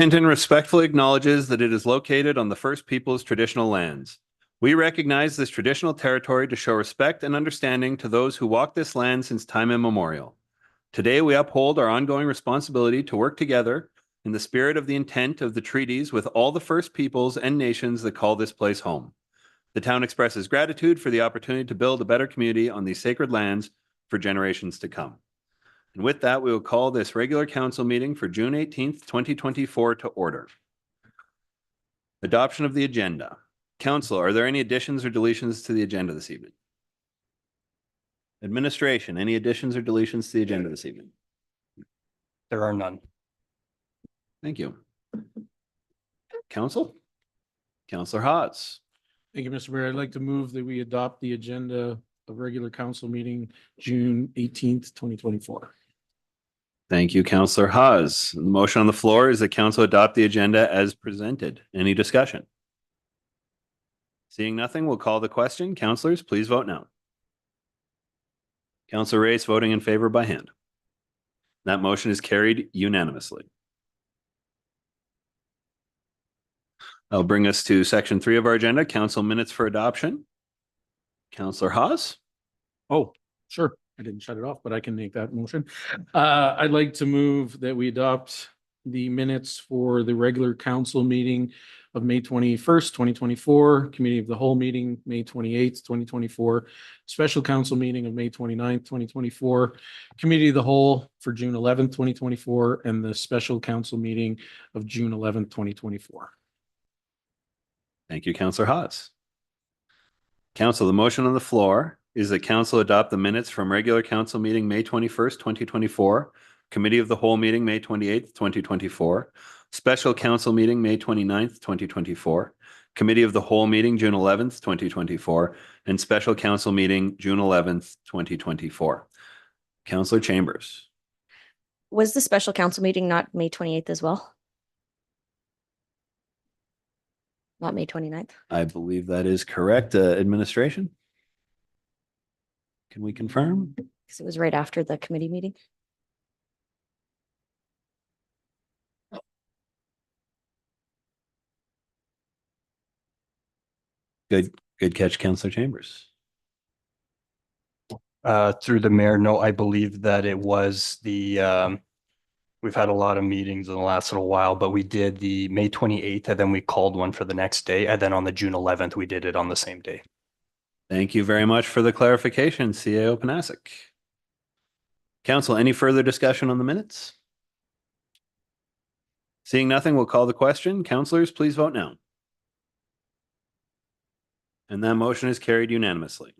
Hinton respectfully acknowledges that it is located on the First Peoples' traditional lands. We recognize this traditional territory to show respect and understanding to those who walk this land since time immemorial. Today, we uphold our ongoing responsibility to work together in the spirit of the intent of the treaties with all the First Peoples and nations that call this place home. The town expresses gratitude for the opportunity to build a better community on these sacred lands for generations to come. And with that, we will call this regular council meeting for June 18th, 2024 to order. Adoption of the agenda. Councillor, are there any additions or deletions to the agenda this evening? Administration, any additions or deletions to the agenda this evening? There are none. Thank you. Council? Councillor Hotz. Thank you, Mr. Mayor. I'd like to move that we adopt the agenda of regular council meeting June 18th, 2024. Thank you, Councillor Hawes. The motion on the floor is that council adopt the agenda as presented. Any discussion? Seeing nothing, we'll call the question. Councillors, please vote now. Councillor Reyes voting in favor by hand. That motion is carried unanimously. That'll bring us to section 3 of our agenda, council minutes for adoption. Councillor Hawes? Oh, sure. I didn't shut it off, but I can make that motion. I'd like to move that we adopt the minutes for the regular council meeting of May 21st, 2024, committee of the whole meeting, May 28th, 2024, special council meeting of May 29th, 2024, committee of the whole for June 11th, 2024, and the special council meeting of June 11th, 2024. Thank you, Councillor Hawes. Council, the motion on the floor is that council adopt the minutes from regular council meeting May 21st, 2024, committee of the whole meeting May 28th, 2024, special council meeting May 29th, 2024, committee of the whole meeting June 11th, 2024, and special council meeting June 11th, 2024. Councillor Chambers. Was the special council meeting not May 28th as well? Not May 29th? I believe that is correct. Administration? Can we confirm? Because it was right after the committee meeting. Good catch, Councillor Chambers. Through the mayor, no, I believe that it was the, we've had a lot of meetings in the last little while, but we did the May 28th and then we called one for the next day. And then on the June 11th, we did it on the same day. Thank you very much for the clarification, CAO Panasic. Council, any further discussion on the minutes? Seeing nothing, we'll call the question. Councillors, please vote now. And that motion is carried unanimously.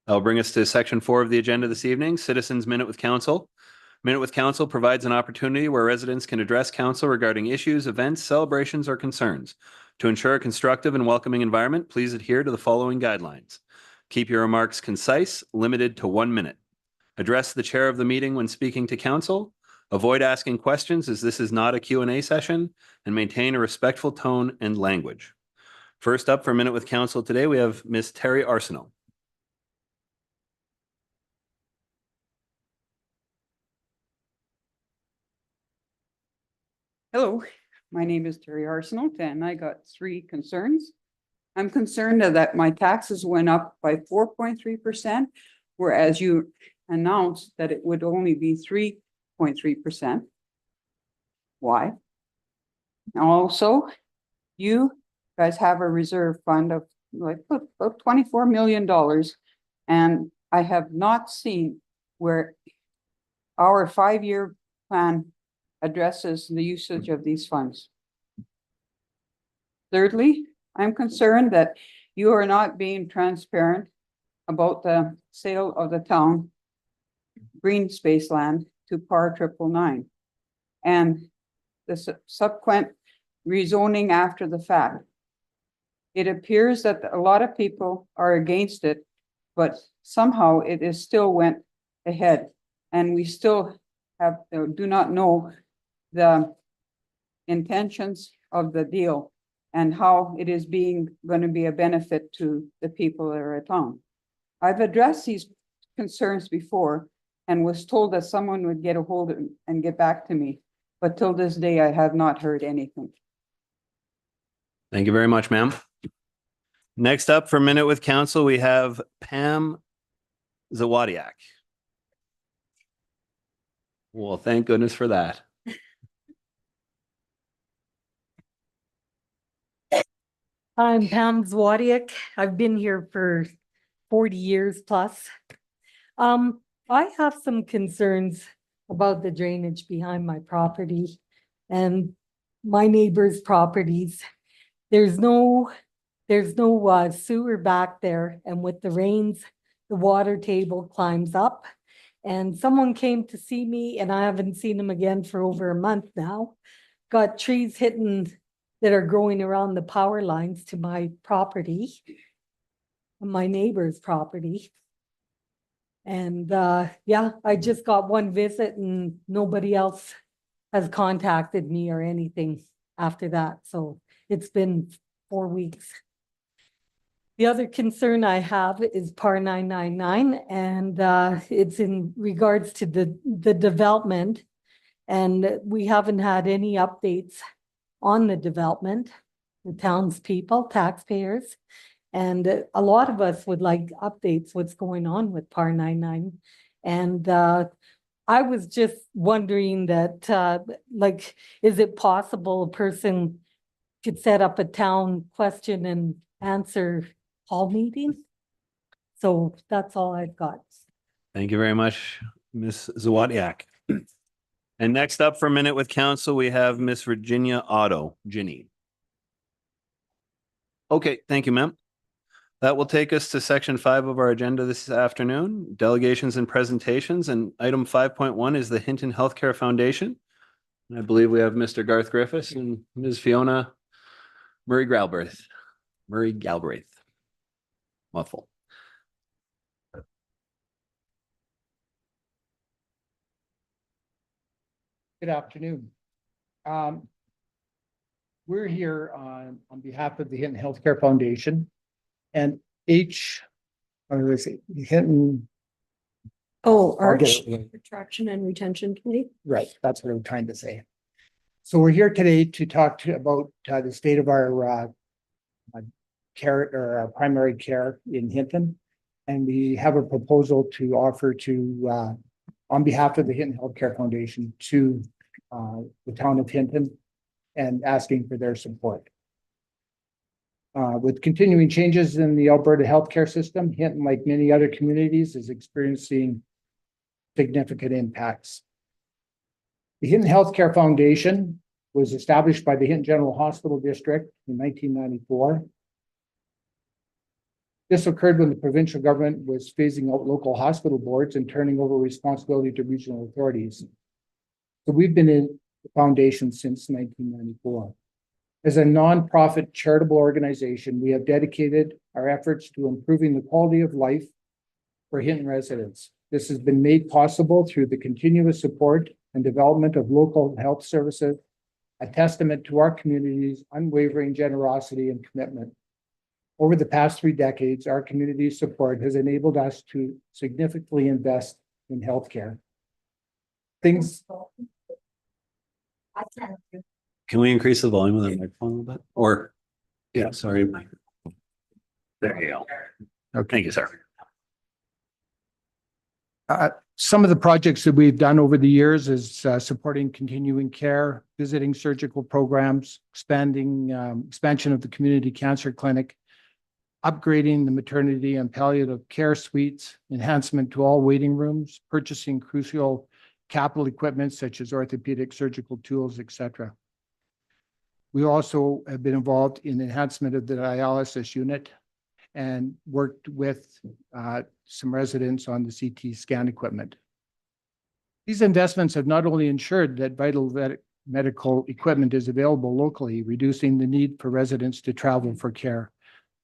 That'll bring us to section 4 of the agenda this evening, Citizens Minute with Council. Minute with Council provides an opportunity where residents can address council regarding issues, events, celebrations, or concerns. To ensure a constructive and welcoming environment, please adhere to the following guidelines. Keep your remarks concise, limited to 1 minute. Address the chair of the meeting when speaking to council. Avoid asking questions as this is not a Q&A session, and maintain a respectful tone and language. First up for Minute with Council today, we have Ms. Terry Arsenault. Hello, my name is Terry Arsenault and I got 3 concerns. I'm concerned that my taxes went up by 4.3%, whereas you announced that it would only be 3.3%. Why? Also, you guys have a reserve fund of like about $24 million, and I have not seen where our 5-year plan addresses the usage of these funds. Thirdly, I'm concerned that you are not being transparent about the sale of the town green space land to PAR 999 and the subsequent rezoning after the fact. It appears that a lot of people are against it, but somehow it is still went ahead, and we still have do not know the intentions of the deal and how it is going to be a benefit to the people that are at town. I've addressed these concerns before and was told that someone would get a hold of it and get back to me. But till this day, I have not heard anything. Thank you very much, ma'am. Next up for Minute with Council, we have Pam Zawadiak. Well, thank goodness for that. I'm Pam Zwadiak. I've been here for 40 years plus. I have some concerns about the drainage behind my property and my neighbors' properties. There's no sewer back there, and with the rains, the water table climbs up. And someone came to see me, and I haven't seen him again for over a month now. Got trees hitting that are growing around the power lines to my property, my neighbor's property. And yeah, I just got one visit and nobody else has contacted me or anything after that. So it's been 4 weeks. The other concern I have is PAR 999, and it's in regards to the development. And we haven't had any updates on the development, the townspeople, taxpayers. And a lot of us would like updates, what's going on with PAR 99. And I was just wondering that, like, is it possible a person could set up a town question and answer hall meeting? So that's all I've got. Thank you very much, Ms. Zawadiak. And next up for Minute with Council, we have Miss Virginia Otto, Ginny. Okay, thank you, ma'am. That will take us to section 5 of our agenda this afternoon, delegations and presentations. And item 5.1 is the Hinton Healthcare Foundation. And I believe we have Mr. Garth Griffiths and Ms. Fiona Murray Galbraith. Mouthful. Good afternoon. We're here on behalf of the Hinton Healthcare Foundation and Hinton. Oh, I'll get Arch, it. Attraction and Retention Committee. Right, that's what I'm trying to say. So we're here today to talk about the state of our care or our primary care in Hinton. And we have a proposal to offer to, on behalf of the Hinton Healthcare Foundation, to the town of Hinton and asking for their support. With continuing changes in the Alberta healthcare system, Hinton, like many other communities, is experiencing significant impacts. The Hinton Healthcare Foundation was established by the Hinton General Hospital District in 1994. This occurred when the provincial government was phasing out local hospital boards and turning over responsibility to regional authorities. So we've been in the foundation since 1994. As a nonprofit charitable organization, we have dedicated our efforts to improving the quality of life for Hinton residents. This has been made possible through the continuous support and development of local health services, a testament to our community's unwavering generosity and commitment. Over the past 3 decades, our community's support has enabled us to significantly invest in healthcare. Can we increase the volume of the microphone a little bit? Or, yeah, sorry. There you go. Okay, thank you, sir. Some of the projects that we've done over the years is supporting continuing care, visiting surgical programs, expansion of the community cancer clinic, upgrading the maternity and palliative care suites, enhancement to all waiting rooms, purchasing crucial capital equipment such as orthopedic surgical tools, etc. We also have been involved in enhancement of the dialysis unit and worked with some residents on the CT scan equipment. These investments have not only ensured that vital medical equipment is available locally, reducing the need for residents to travel for care,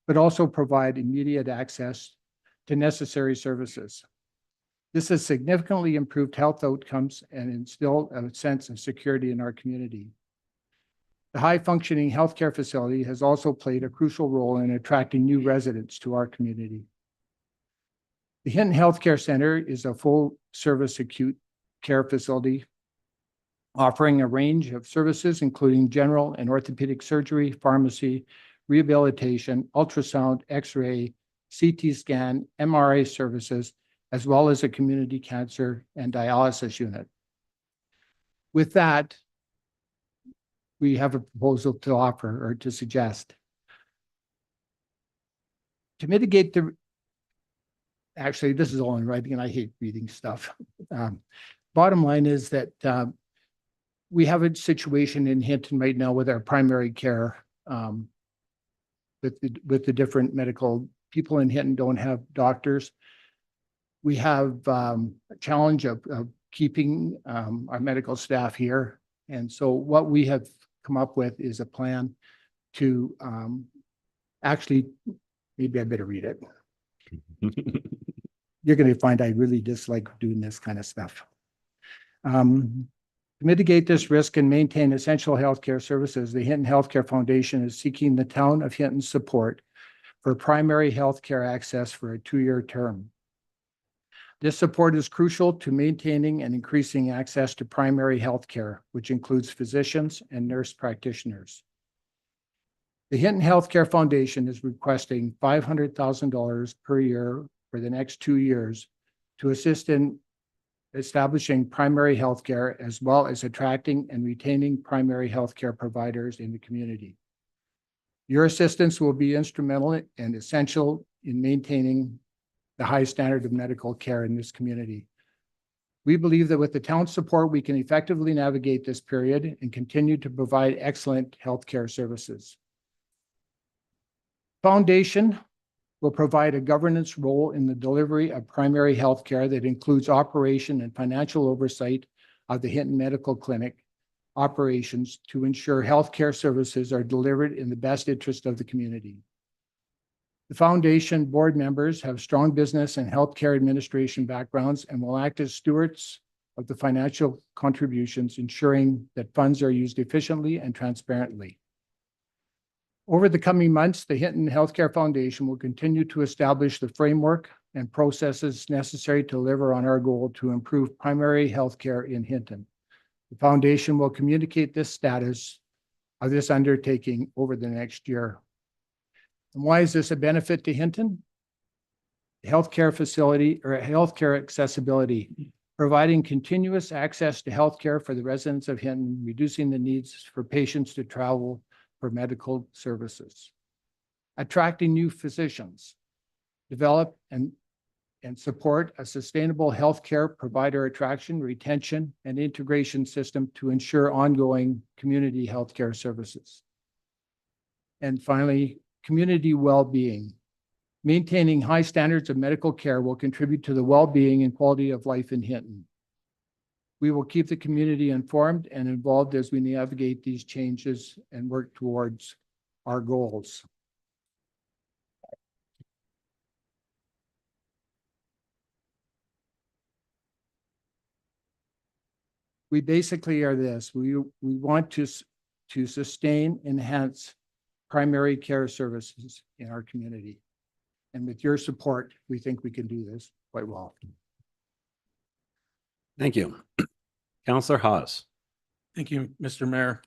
but also provide immediate access to necessary services. This has significantly improved health outcomes and instilled a sense of security in our community. The high-functioning healthcare facility has also played a crucial role in attracting new residents to our community. The Hinton Healthcare Center is a full-service acute care facility offering a range of services, including general and orthopedic surgery, pharmacy, rehabilitation, ultrasound, X-ray, CT scan, MRI services, as well as a community cancer and dialysis unit. With that, we have a proposal to offer or to suggest. To mitigate the, actually, this is all in writing and I hate reading stuff. Bottom line is that we have a situation in Hinton right now with our primary care. With the different medical people in Hinton don't have doctors. We have a challenge of keeping our medical staff here. And so what we have come up with is a plan to actually, maybe I better read it. You're going to find I really dislike doing this kind of stuff. To mitigate this risk and maintain essential healthcare services, the Hinton Healthcare Foundation is seeking the town of Hinton's support for primary healthcare access for a 2-year term. This support is crucial to maintaining and increasing access to primary healthcare, which includes physicians and nurse practitioners. The Hinton Healthcare Foundation is requesting $500,000 per year for the next 2 years to assist in establishing primary healthcare, as well as attracting and retaining primary healthcare providers in the community. Your assistance will be instrumental and essential in maintaining the high standard of medical care in this community. We believe that with the town's support, we can effectively navigate this period and continue to provide excellent healthcare services. Foundation will provide a governance role in the delivery of primary health care that includes operation and financial oversight of the Hinton Medical Clinic operations to ensure healthcare services are delivered in the best interest of the community. The foundation board members have strong business and healthcare administration backgrounds and will act as stewards of the financial contributions, ensuring that funds are used efficiently and transparently. Over the coming months, the Hinton Healthcare Foundation will continue to establish the framework and processes necessary to deliver on our goal to improve primary health care in Hinton. The foundation will communicate this status of this undertaking over the next year. And why is this a benefit to Hinton? Healthcare facility or healthcare accessibility, providing continuous access to healthcare for the residents of Hinton, reducing the needs for patients to travel for medical services. Attracting new physicians, develop and support a sustainable healthcare provider attraction, retention, and integration system to ensure ongoing community healthcare services. And finally, community well-being. Maintaining high standards of medical care will contribute to the well-being and quality of life in Hinton. We will keep the community informed and involved as we navigate these changes and work towards our goals. We basically are this. We want to sustain, enhance primary care services in our community. And with your support, we think we can do this quite well. Thank you. Councillor Hawes. Thank you, Mr. Mayor.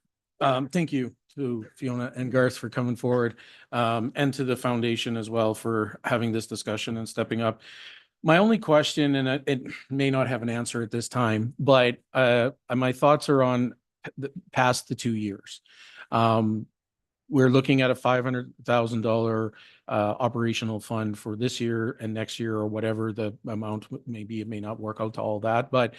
Thank you to Fiona and Garth for coming forward, and to the foundation as well for having this discussion and stepping up. My only question, and it may not have an answer at this time, but my thoughts are on past the 2 years. We're looking at a $500,000 operational fund for this year and next year, or whatever the amount may be. It may not work out to all that, but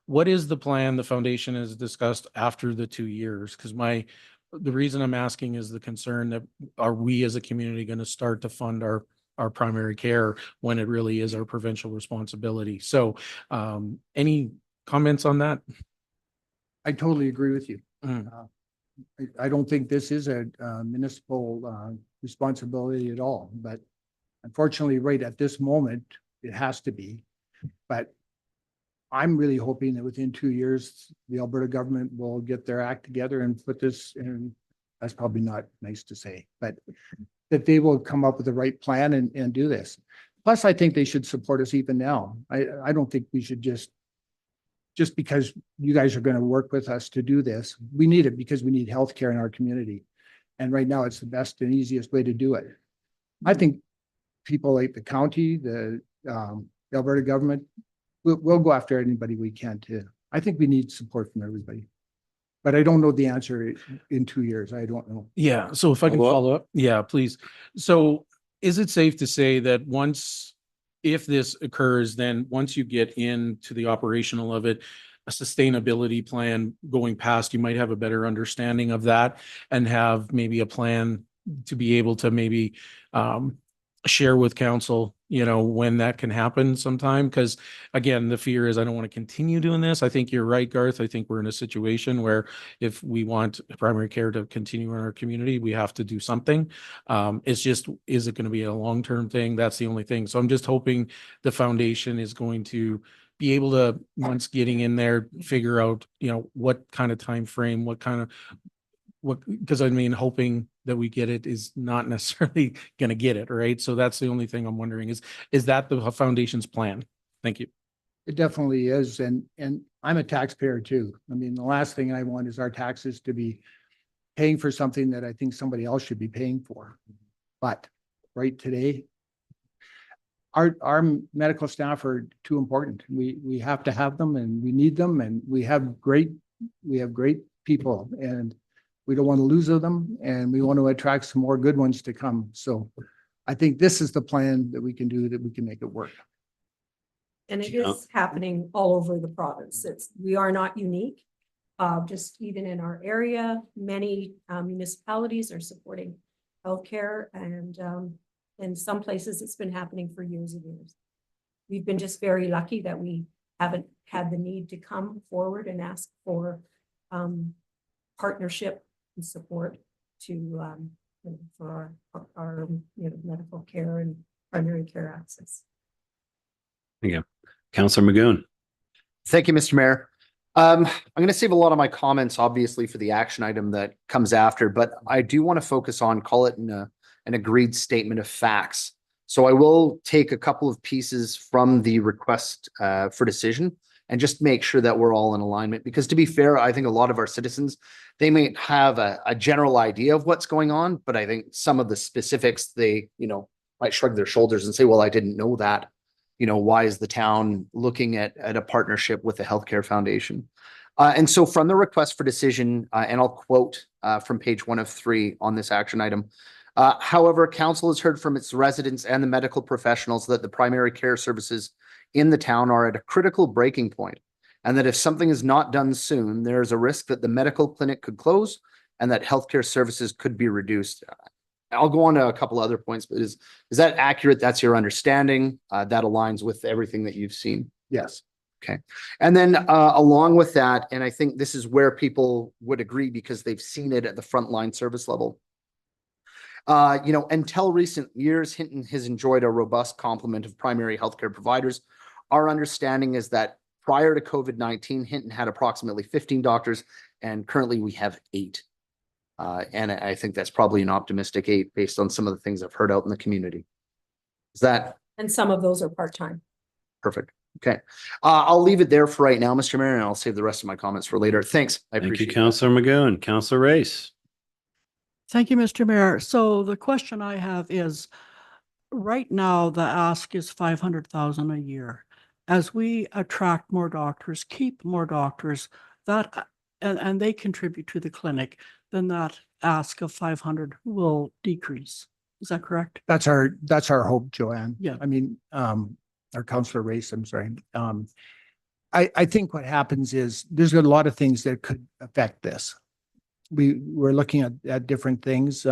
what is the plan the foundation has discussed after the 2 years? Because the reason I'm asking is the concern that are we as a community going to start to fund our primary care when it really is our provincial responsibility? So any comments on that? I totally agree with you. I don't think this is a municipal responsibility at all, but unfortunately, right at this moment, it has to be. But I'm really hoping that within 2 years, the Alberta government will get their act together and put this in. That's probably not nice to say, but that they will come up with the right plan and do this. Plus, I think they should support us even now. I don't think we should just just because you guys are going to work with us to do this. We need it because we need healthcare in our community. And right now it's the best and easiest way to do it. I think people like the county, the Alberta government, we'll go after anybody we can too. I think we need support from everybody. But I don't know the answer in 2 years. I don't know. Yeah, so if I can Follow up? follow up, yeah, please. So is it safe to say that if this occurs, then once you get into the operational of it, a sustainability plan going past, you might have a better understanding of that and have maybe a plan to be able to maybe share with council, when that can happen sometime? Because again, the fear is I don't want to continue doing this. I think you're right, Garth. I think we're in a situation where if we want primary care to continue in our community, we have to do something. It's just, is it going to be a long-term thing? That's the only thing. So I'm just hoping the foundation is going to be able to, once getting in there, figure out, what kind of time frame, because I mean, hoping that we get it is not necessarily going to get it, right? So that's the only thing I'm wondering is that the foundation's plan? Thank you. It definitely is. And I'm a taxpayer too. I mean, the last thing I want is our taxes to be paying for something that I think somebody else should be paying for. But right today, our medical staff are too important. We have to have them and we need them, and we have great people, and we don't want to lose them, and we want to attract some more good ones to come. So I think this is the plan that we can do, that we can make it work. And it is happening all over the province. We are not unique. Just even in our area, many municipalities are supporting healthcare, and in some places it's been happening for years and years. We've been just very lucky that we haven't had the need to come forward and ask for partnership and support for our medical care and primary care access. Thank you. Councillor Maguhn. Thank you, Mr. Mayor. I'm going to save a lot of my comments, obviously, for the action item that comes after, but I do want to focus on, call it an agreed statement of facts. So I will take a couple of pieces from the request for decision and just make sure that we're all in alignment. Because to be fair, I think a lot of our citizens, they may have a general idea of what's going on, but I think some of the specifics, they, might shrug their shoulders and say, well, I didn't know that. Why is the town looking at a partnership with the Healthcare Foundation? And so from the request for decision, and I'll quote from page 1 of 3 on this action item. However, council has heard from its residents and the medical professionals that the primary care services in the town are at a critical breaking point, and that if something is not done soon, there is a risk that the medical clinic could close and that healthcare services could be reduced. I'll go on to a couple other points, but is that accurate? That's your understanding? That aligns with everything that you've seen? Yes. Okay. And then along with that, and I think this is where people would agree because they've seen it at the frontline service level. Until recent years, Hinton has enjoyed a robust complement of primary healthcare providers. Our understanding is that prior to COVID-19, Hinton had approximately 15 doctors, and currently we have 8. And I think that's probably an optimistic 8 based on some of the things I've heard out in the community. Is that? And some of those are part-time. Perfect. Okay. I'll leave it there for right now, Mr. Mayor, and I'll save the rest of my comments for later. Thanks. I appreciate it. Thank you, Councillor Maguhn. Councillor Race. Thank you, Mr. Mayor. So the question I have is, right now, the ask is 500,000 a year. As we attract more doctors, keep more doctors, and they contribute to the clinic, then that ask of 500 will decrease. Is that correct? That's our hope, Joanne. Yeah. I mean, our Councillor Race, I'm sorry. I think what happens is there's a lot of things that could affect this. We're looking at different things,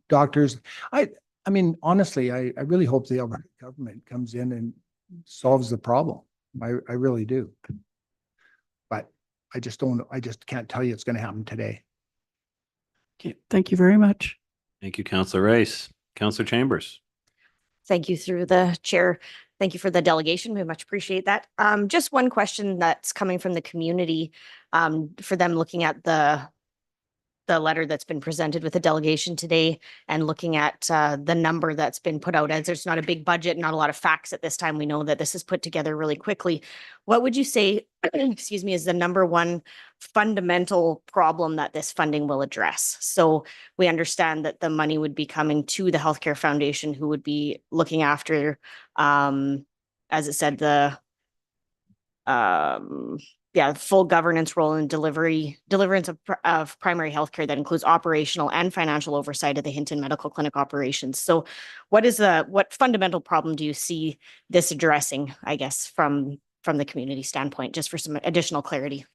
doctors. I mean, honestly, I really hope the Alberta government comes in and solves the problem. I really do. But I just can't tell you it's going to happen today. Okay, thank you very much. Thank you, Councillor Race. Councillor Chambers. Thank you through the chair. Thank you for the delegation. We much appreciate that. Just one question that's coming from the community, for them looking at the the letter that's been presented with the delegation today and looking at the number that's been put out, as there's not a big budget, not a lot of facts at this time. We know that this is put together really quickly. What would you say, excuse me, is the number one fundamental problem that this funding will address? So we understand that the money would be coming to the Healthcare Foundation, who would be looking after, as it said, the full governance role and deliverance of primary healthcare that includes operational and financial oversight of the Hinton Medical Clinic operations. So what fundamental problem do you see this addressing, I guess, from the community standpoint, just for some additional clarity?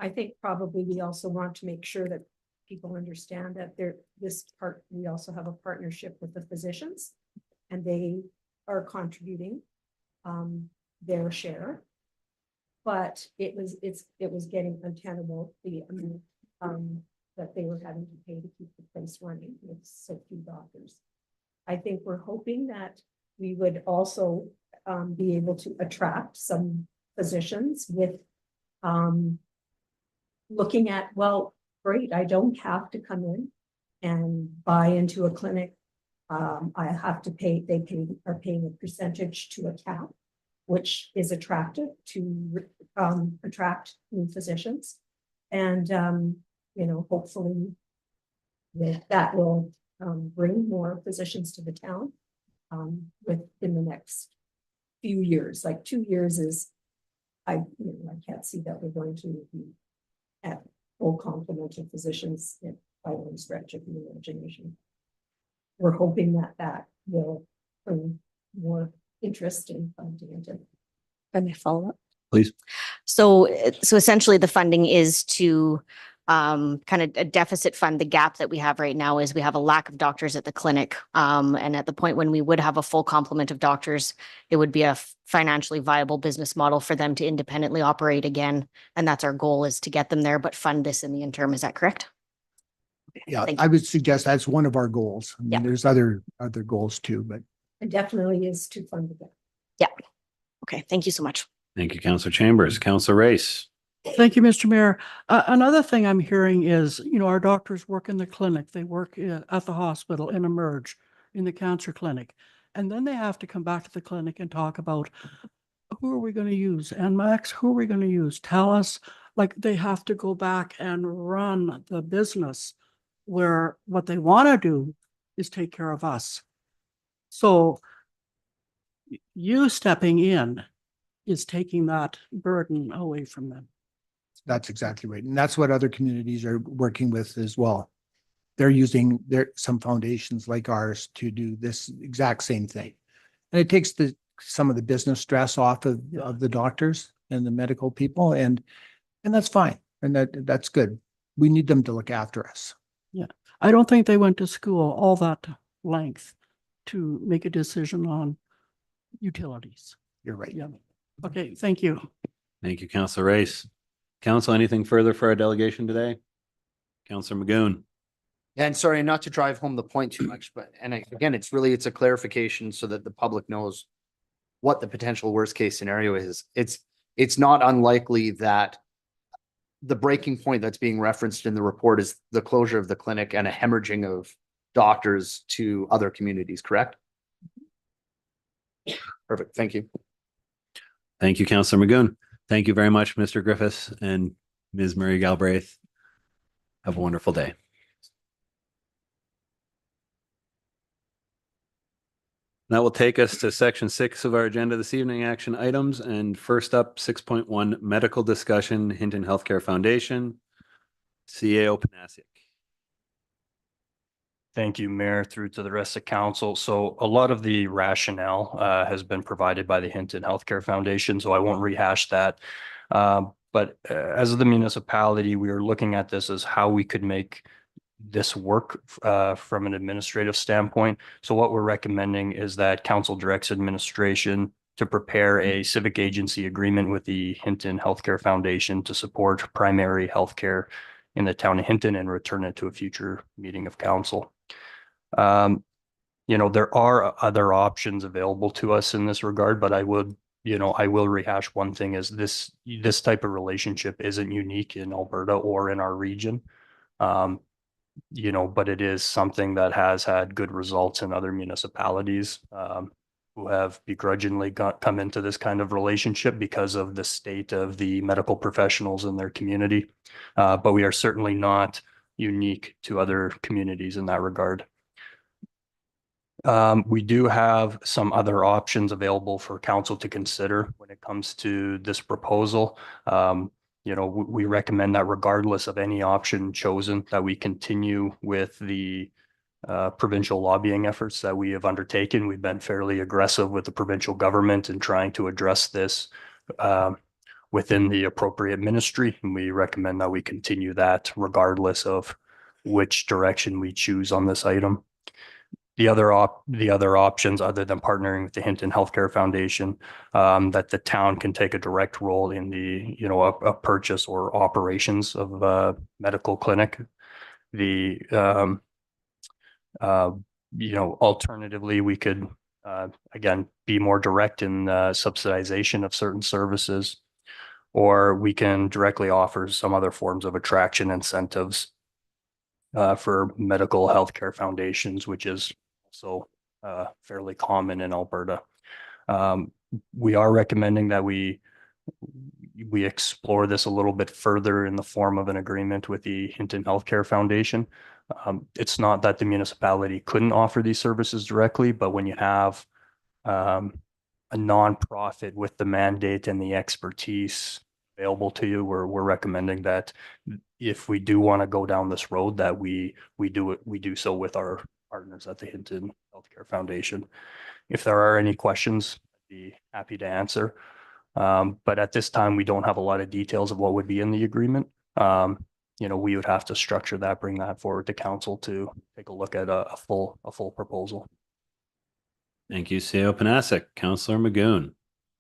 I think probably we also want to make sure that people understand that we also have a partnership with the physicians, and they are contributing their share. But it was getting untenable, the amount that they were having to pay to keep the place running with so few doctors. I think we're hoping that we would also be able to attract some physicians with looking at, well, great, I don't have to come in and buy into a clinic. I have to pay, are paying a percentage to a cap, which is attractive to attract new physicians. And, hopefully that will bring more physicians to the town within the next few years. Like 2 years is, I can't see that we're going to be at full complement of physicians by one stretch of the imagination. We're hoping that will bring more interest in funding it. Let me follow up. Please. So essentially the funding is to kind of a deficit fund. The gap that we have right now is we have a lack of doctors at the clinic. And at the point when we would have a full complement of doctors, it would be a financially viable business model for them to independently operate again. And that's our goal, is to get them there, but fund this in the interim. Is that correct? Yeah, Thank you. I would suggest that's one of our goals. I mean, Yeah. there's other goals too, but It definitely is to fund the gap. Okay, thank you so much. Thank you, Councillor Chambers. Councillor Race. Thank you, Mr. Mayor. Another thing I'm hearing is, our doctors work in the clinic, they work at the hospital, in Emerge, in the cancer clinic. And then they have to come back to the clinic and talk about, who are we going to use? And Max, who are we going to use? Tell us, like, they have to go back and run the business, where what they want to do is take care of us. So you stepping in is taking that burden away from them. that's exactly right. And that's what other communities are working with as well. They're using some foundations like ours to do this exact same thing. And it takes some of the business stress off of the doctors and the medical people, and that's fine. And that's good. We need them to look after us. Yeah. I don't think they went to school all that length to make a decision on utilities. You're right. Yeah. Okay, thank you. Thank you, Councillor Race. Council, anything further for our delegation today? Councillor Maguhn. And sorry, not to drive home the point too much, but, again, it's a clarification so that the public knows what the potential worst case scenario is. It's not unlikely that the breaking point that's being referenced in the report is the closure of the clinic and a hemorrhaging of doctors to other communities, correct? Perfect. Thank you. Thank you, Councillor Maguhn. Thank you very much, Mr. Griffiths and Ms. Murray Galbraith. Have a wonderful day. That will take us to section 6 of our agenda this evening, action items. And first up, 6.1, medical discussion, Hinton Healthcare Foundation, CAO Panasiak. Thank you, Mayor, through to the rest of council. So a lot of the rationale has been provided by the Hinton Healthcare Foundation, so I won't rehash that. But as the municipality, we are looking at this as how we could make this work from an administrative standpoint. So what we're recommending is that council directs administration to prepare a civic agency agreement with the Hinton Healthcare Foundation to support primary healthcare in the town of Hinton and return it to a future meeting of council. There are other options available to us in this regard, but I will rehash one thing is this type of relationship isn't unique in Alberta or in our region. You know, but it is something that has had good results in other municipalities, who have begrudgingly come into this kind of relationship because of the state of the medical professionals in their community. But we are certainly not unique to other communities in that regard. We do have some other options available for council to consider when it comes to this proposal. You know, we recommend that regardless of any option chosen, that we continue with the provincial lobbying efforts that we have undertaken. We've been fairly aggressive with the provincial government in trying to address this within the appropriate ministry. And we recommend that we continue that regardless of which direction we choose on this item. The other options, other than partnering with the Hinton Healthcare Foundation, that the town can take a direct role in the, you know, a purchase or operations of a medical clinic. The you know, alternatively, we could again be more direct in subsidization of certain services, or we can directly offer some other forms of attraction incentives for medical healthcare foundations, which is also fairly common in Alberta. We are recommending that we explore this a little bit further in the form of an agreement with the Hinton Healthcare Foundation. It's not that the municipality couldn't offer these services directly, but when you have a nonprofit with the mandate and the expertise available to you, we're recommending that if we do want to go down this road, that we do so with our partners at the Hinton Healthcare Foundation. If there are any questions, I'd be happy to answer. But at this time, we don't have a lot of details of what would be in the agreement. You know, we would have to structure that, bring that forward to council to take a look at a full proposal. Thank you, CEO Panasic. Councillor Maguhn.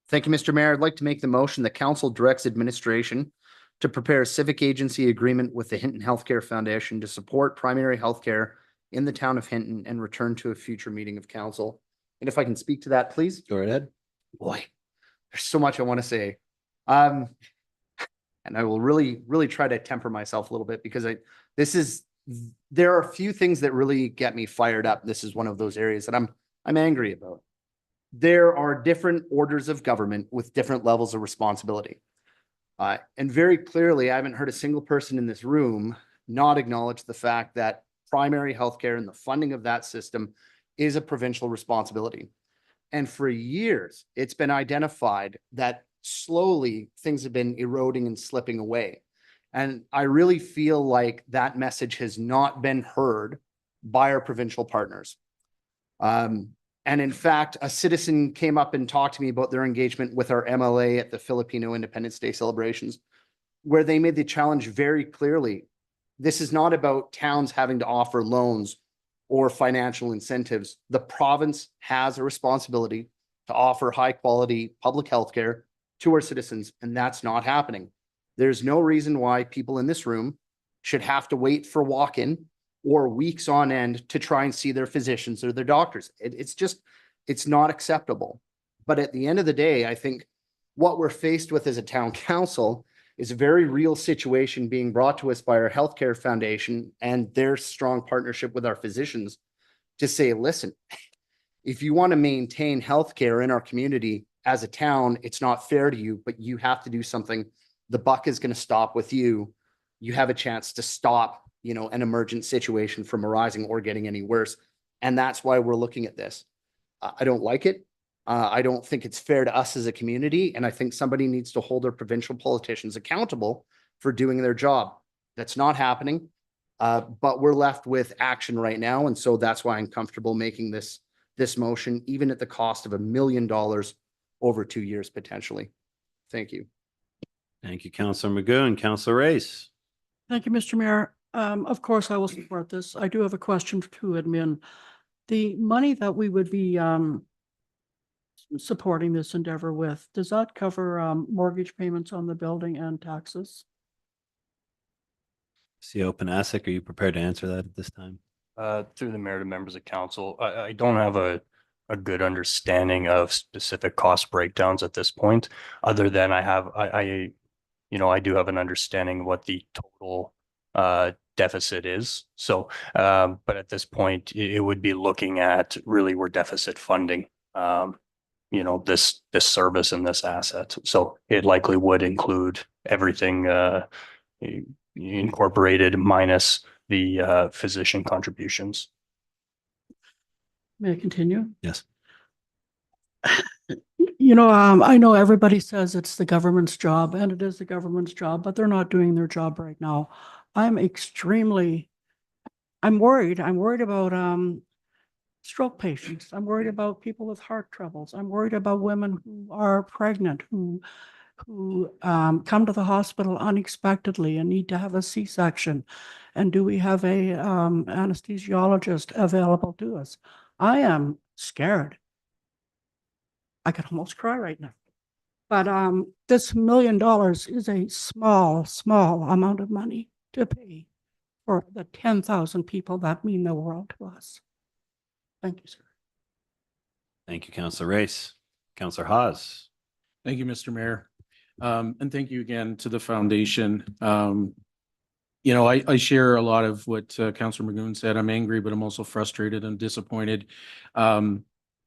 Thank you, Mr. Mayor. I'd like to make the motion that council directs administration to prepare a civic agency agreement with the Hinton Healthcare Foundation to support primary healthcare in the town of Hinton and return to a future meeting of council. And if I can speak to that, please. Go right ahead. Boy, there's so much I want to say. And I will really try to temper myself a little bit because there are a few things that really get me fired up. This is one of those areas that I'm angry about. There are different orders of government with different levels of responsibility. And very clearly, I haven't heard a single person in this room not acknowledge the fact that primary healthcare and the funding of that system is a provincial responsibility. And for years, it's been identified that slowly things have been eroding and slipping away. And I really feel like that message has not been heard by our provincial partners. And in fact, a citizen came up and talked to me about their engagement with our MLA at the Filipino Independence Day celebrations, where they made the challenge very clearly. This is not about towns having to offer loans or financial incentives. The province has a responsibility to offer high quality public health care to our citizens, and that's not happening. There's no reason why people in this room should have to wait for walk-in or weeks on end to try and see their physicians or their doctors. It's not acceptable. But at the end of the day, I think what we're faced with as a town council is a very real situation being brought to us by our healthcare foundation and their strong partnership with our physicians to say, listen, if you want to maintain healthcare in our community as a town, it's not fair to you, but you have to do something. The buck is going to stop with you. You have a chance to stop, an emergent situation from arising or getting any worse. And that's why we're looking at this. I don't like it. I don't think it's fair to us as a community. And I think somebody needs to hold our provincial politicians accountable for doing their job. That's not happening. But we're left with action right now. And so that's why I'm comfortable making this motion, even at the cost of $1 million over 2 years, potentially. Thank you. Thank you, Councillor Maguhn. Councillor Race. Thank you, Mr. Mayor. Of course, I will support this. I do have a question to admin. The money that we would be supporting this endeavor with, does that cover mortgage payments on the building and taxes? CEO Panasic, are you prepared to answer that at this time? Through the mayor to members of council, I don't have a good understanding of specific cost breakdowns at this point, other than I do have an understanding of what the total deficit is. So, but at this point, it would be looking at really we're deficit funding, this service and this asset. So it likely would include everything incorporated minus the physician contributions. May I continue? Yes. I know everybody says it's the government's job, and it is the government's job, but they're not doing their job right now. I'm worried. I'm worried about stroke patients. I'm worried about people with heart troubles. I'm worried about women who are pregnant, who come to the hospital unexpectedly and need to have a C-section. And do we have a anesthesiologist available to us? I am scared. I could almost cry right now. But this $1 million is a small amount of money to pay for the 10,000 people that mean the world to us. Thank you, sir. Thank you, Councillor Race. Councillor Haas. Thank you, Mr. Mayor. And thank you again to the foundation. I share a lot of what Councillor Maguhn said. I'm angry, but I'm also frustrated and disappointed.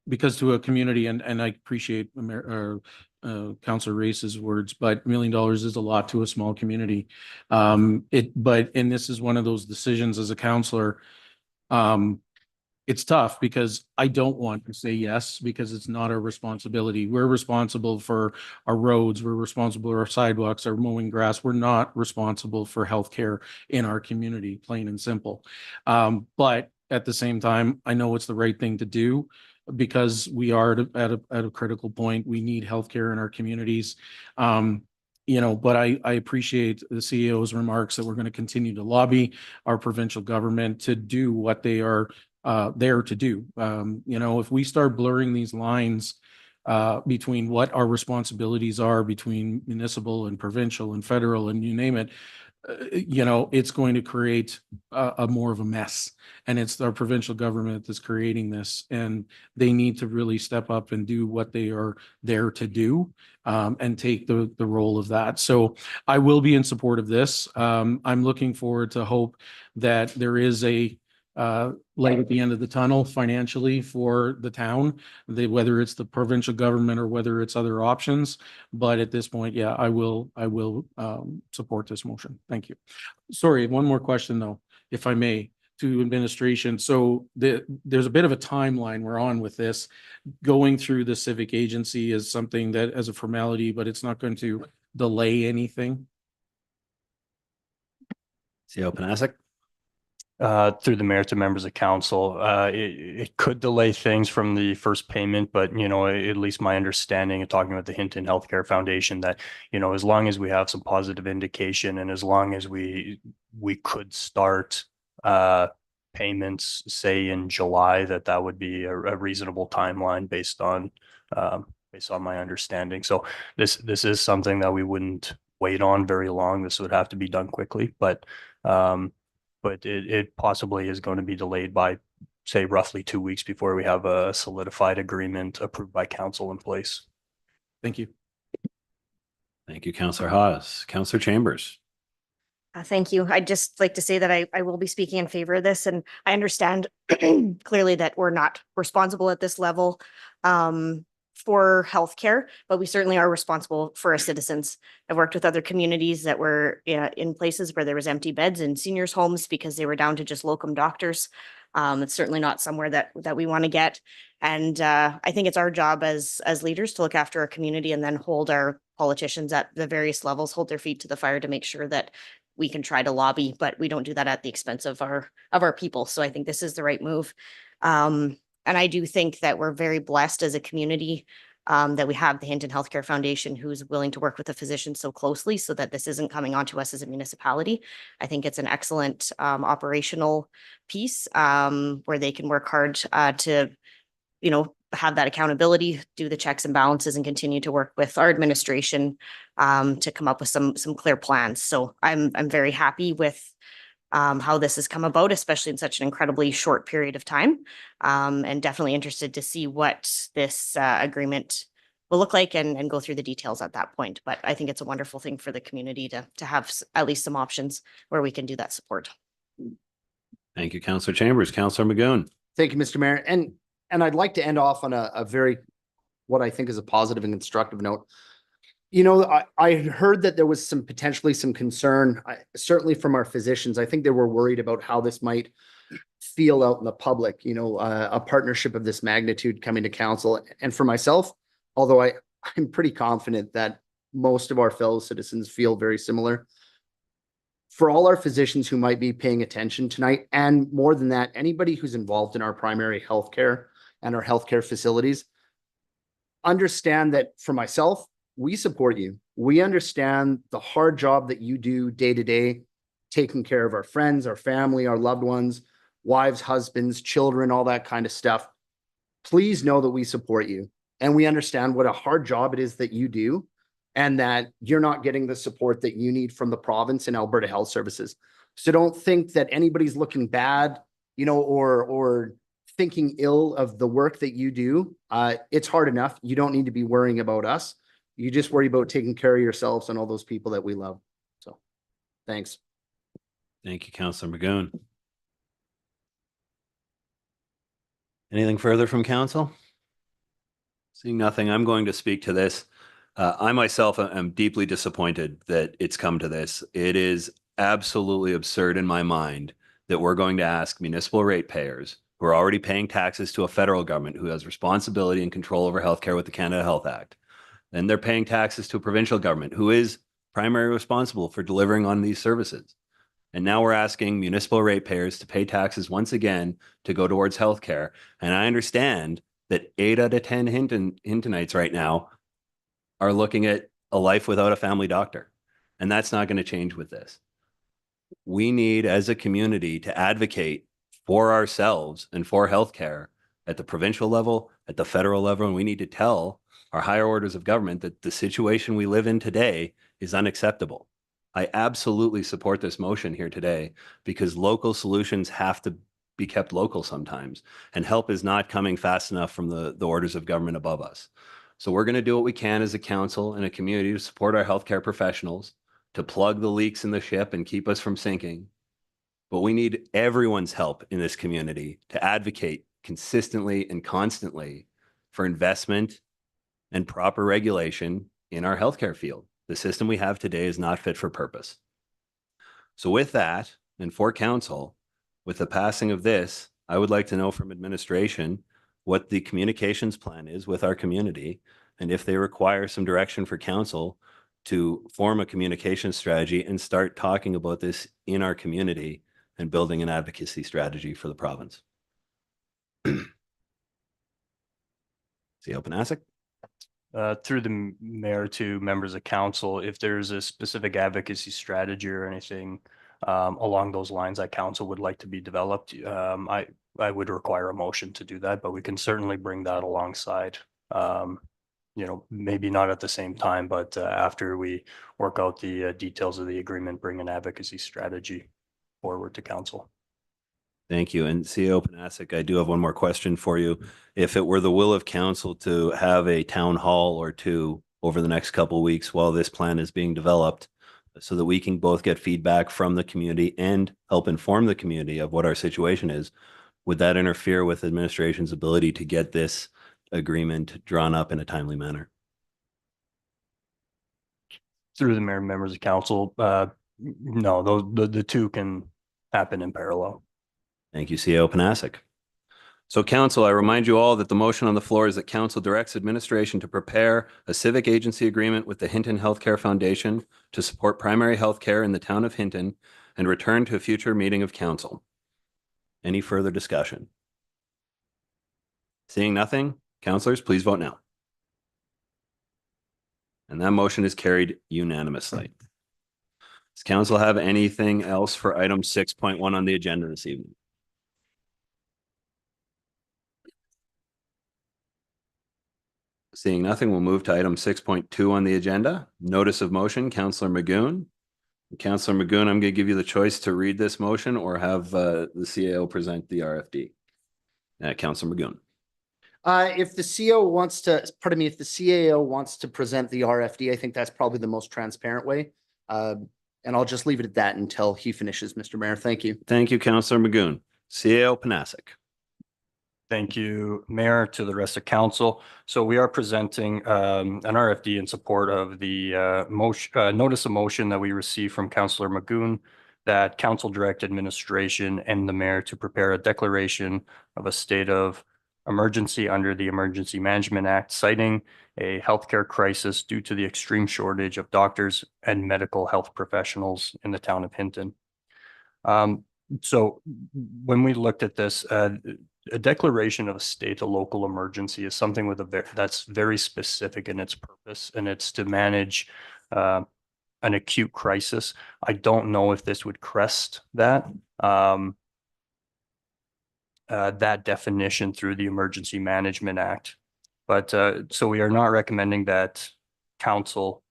Because to a community, and I appreciate Councillor Race's words, but $1 million is a lot to a small community. And this is one of those decisions as a councillor. It's tough because I don't want to say yes because it's not our responsibility. We're responsible for our roads. We're responsible for our sidewalks, our mowing grass. We're not responsible for healthcare in our community, plain and simple. But at the same time, I know it's the right thing to do because we are at a critical point. We need healthcare in our communities. But I appreciate the CEO's remarks that we're going to continue to lobby our provincial government to do what they are there to do. If we start blurring these lines between what our responsibilities are between municipal and provincial and federal and you name it, it's going to create a more of a mess. And it's our provincial government that's creating this, and they need to really step up and do what they are there to do, and take the role of that. So I will be in support of this. I'm looking forward to hope that there is a light at the end of the tunnel financially for the town, whether it's the provincial government or whether it's other options. But at this point, yeah, I will support this motion. Thank you. Sorry, one more question though, if I may, to administration. So there's a bit of a timeline we're on with this. Going through the civic agency is something that as a formality, but it's not going to delay anything. CEO Panasic. Through the mayor to members of council, it could delay things from the first payment, but at least my understanding of talking with the Hinton Healthcare Foundation that as long as we have some positive indication and as long as we could start payments say in July, that would be a reasonable timeline based on my understanding. So this is something that we wouldn't wait on very long. This would have to be done quickly, but it possibly is going to be delayed by, say, roughly 2 weeks before we have a solidified agreement approved by council in place. Thank you. Thank you, Councillor Haas. Councillor Chambers. Thank you. I'd just like to say that I will be speaking in favor of this, and I understand clearly that we're not responsible at this level for healthcare, but we certainly are responsible for our citizens. I've worked with other communities that were in places where there was empty beds in seniors' homes because they were down to just locum doctors. It's certainly not somewhere that we want to get. And I think it's our job as leaders to look after our community and then hold our politicians at the various levels, hold their feet to the fire to make sure that we can try to lobby, but we don't do that at the expense of our people. So I think this is the right move. And I do think that we're very blessed as a community that we have the Hinton Healthcare Foundation who's willing to work with the physicians so closely so that this isn't coming onto us as a municipality. I think it's an excellent operational piece where they can work hard to, have that accountability, do the checks and balances, and continue to work with our administration to come up with some clear plans. So I'm very happy with how this has come about, especially in such an incredibly short period of time, and definitely interested to see what this agreement will look like and go through the details at that point. But I think it's a wonderful thing for the community to have at least some options where we can do that support. Thank you, Councillor Chambers. Councillor Magoon. Thank you, Mr. Mayor. And I'd like to end off on a very, what I think is a positive and constructive note. You know, I heard that there was potentially some concern, certainly from our physicians. I think they were worried about how this might feel out in the public, you know, a partnership of this magnitude coming to council. And for myself, although I'm pretty confident that most of our fellow citizens feel very similar. For all our physicians who might be paying attention tonight, and more than that, anybody who's involved in our primary healthcare and our healthcare facilities, understand that for myself, we support you. We understand the hard job that you do day to day, taking care of our friends, our family, our loved ones, wives, husbands, children, all that kind of stuff. Please know that we support you. And we understand what a hard job it is that you do, and that you're not getting the support that you need from the province and Alberta Health Services. So don't think that anybody's looking bad, you know, or thinking ill of the work that you do. It's hard enough. You don't need to be worrying about us. You just worry about taking care of yourselves and all those people that we love. So thanks. Thank you, Councillor Magoon. Anything further from council? Seeing nothing, I'm going to speak to this. I myself am deeply disappointed that it's come to this. It is absolutely absurd in my mind that we're going to ask municipal ratepayers who are already paying taxes to a federal government who has responsibility and control over healthcare with the Canada Health Act. Then they're paying taxes to a provincial government who is primarily responsible for delivering on these services. And now we're asking municipal ratepayers to pay taxes once again to go towards healthcare. And I understand that 8 out of 10 Hintonites right now are looking at a life without a family doctor. And that's not going to change with this. We need, as a community, to advocate for ourselves and for healthcare at the provincial level, at the federal level, and we need to tell our higher orders of government that the situation we live in today is unacceptable. I absolutely support this motion here today because local solutions have to be kept local sometimes, and help is not coming fast enough from the orders of government above us. So we're going to do what we can as a council and a community to support our healthcare professionals, to plug the leaks in the ship and keep us from sinking. But we need everyone's help in this community to advocate consistently and constantly for investment and proper regulation in our healthcare field. The system we have today is not fit for purpose. So with that, and for council, with the passing of this, I would like to know from administration what the communications plan is with our community, and if they require some direction for council to form a communication strategy and start talking about this in our community and building an advocacy strategy for the province. See, open ASIC. Through the mayor to members of council, if there's a specific advocacy strategy or anything along those lines that council would like to be developed, I would require a motion to do that, but we can certainly bring that alongside. You know, maybe not at the same time, but after we work out the details of the agreement, bring an advocacy strategy forward to council. Thank you. And CEO Open ASIC, I do have one more question for you. If it were the will of council to have a town hall or two over the next couple of weeks while this plan is being developed, so that we can both get feedback from the community and help inform the community of what our situation is, would that interfere with administration's ability to get this agreement drawn up in a timely manner? Through the mayor and members of council, no, the two can happen in parallel. Thank you, CEO Open ASIC. So council, I remind you all that the motion on the floor is that council directs administration to prepare a civic agency agreement with the Hinton Healthcare Foundation to support primary health care in the town of Hinton and return to a future meeting of council. Any further discussion? Seeing nothing, councillors, please vote now. And that motion is carried unanimously. Does council have anything else for item 6.1 on the agenda this evening? Seeing nothing, we'll move to item 6.2 on the agenda. Notice of motion, Councillor Maguhn. Councillor Maguhn, I'm going to give you the choice to read this motion or have the CAO present the RFD. Councillor Maguhn. If the CO wants to, pardon me, if the CAO wants to present the RFD, I think that's probably the most transparent way. And And I'll just leave it at that until he finishes, Mr. Mayor. Thank you. Thank you, Councillor Magoon. CAO Panasic. Thank you, Mayor, to the rest of council. So we are presenting an RFD in support of the notice of motion that we received from Councillor Maguhn, that council direct administration and the mayor to prepare a declaration of a state of emergency under the Emergency Management Act, citing a healthcare crisis due to the extreme shortage of doctors and medical health professionals in the town of Hinton. So when we looked at this, a declaration of a state of local emergency is something with that's very specific in its purpose, and it's to manage an acute crisis. I don't know if this would crest that that definition through the Emergency Management Act. But so we are not recommending that council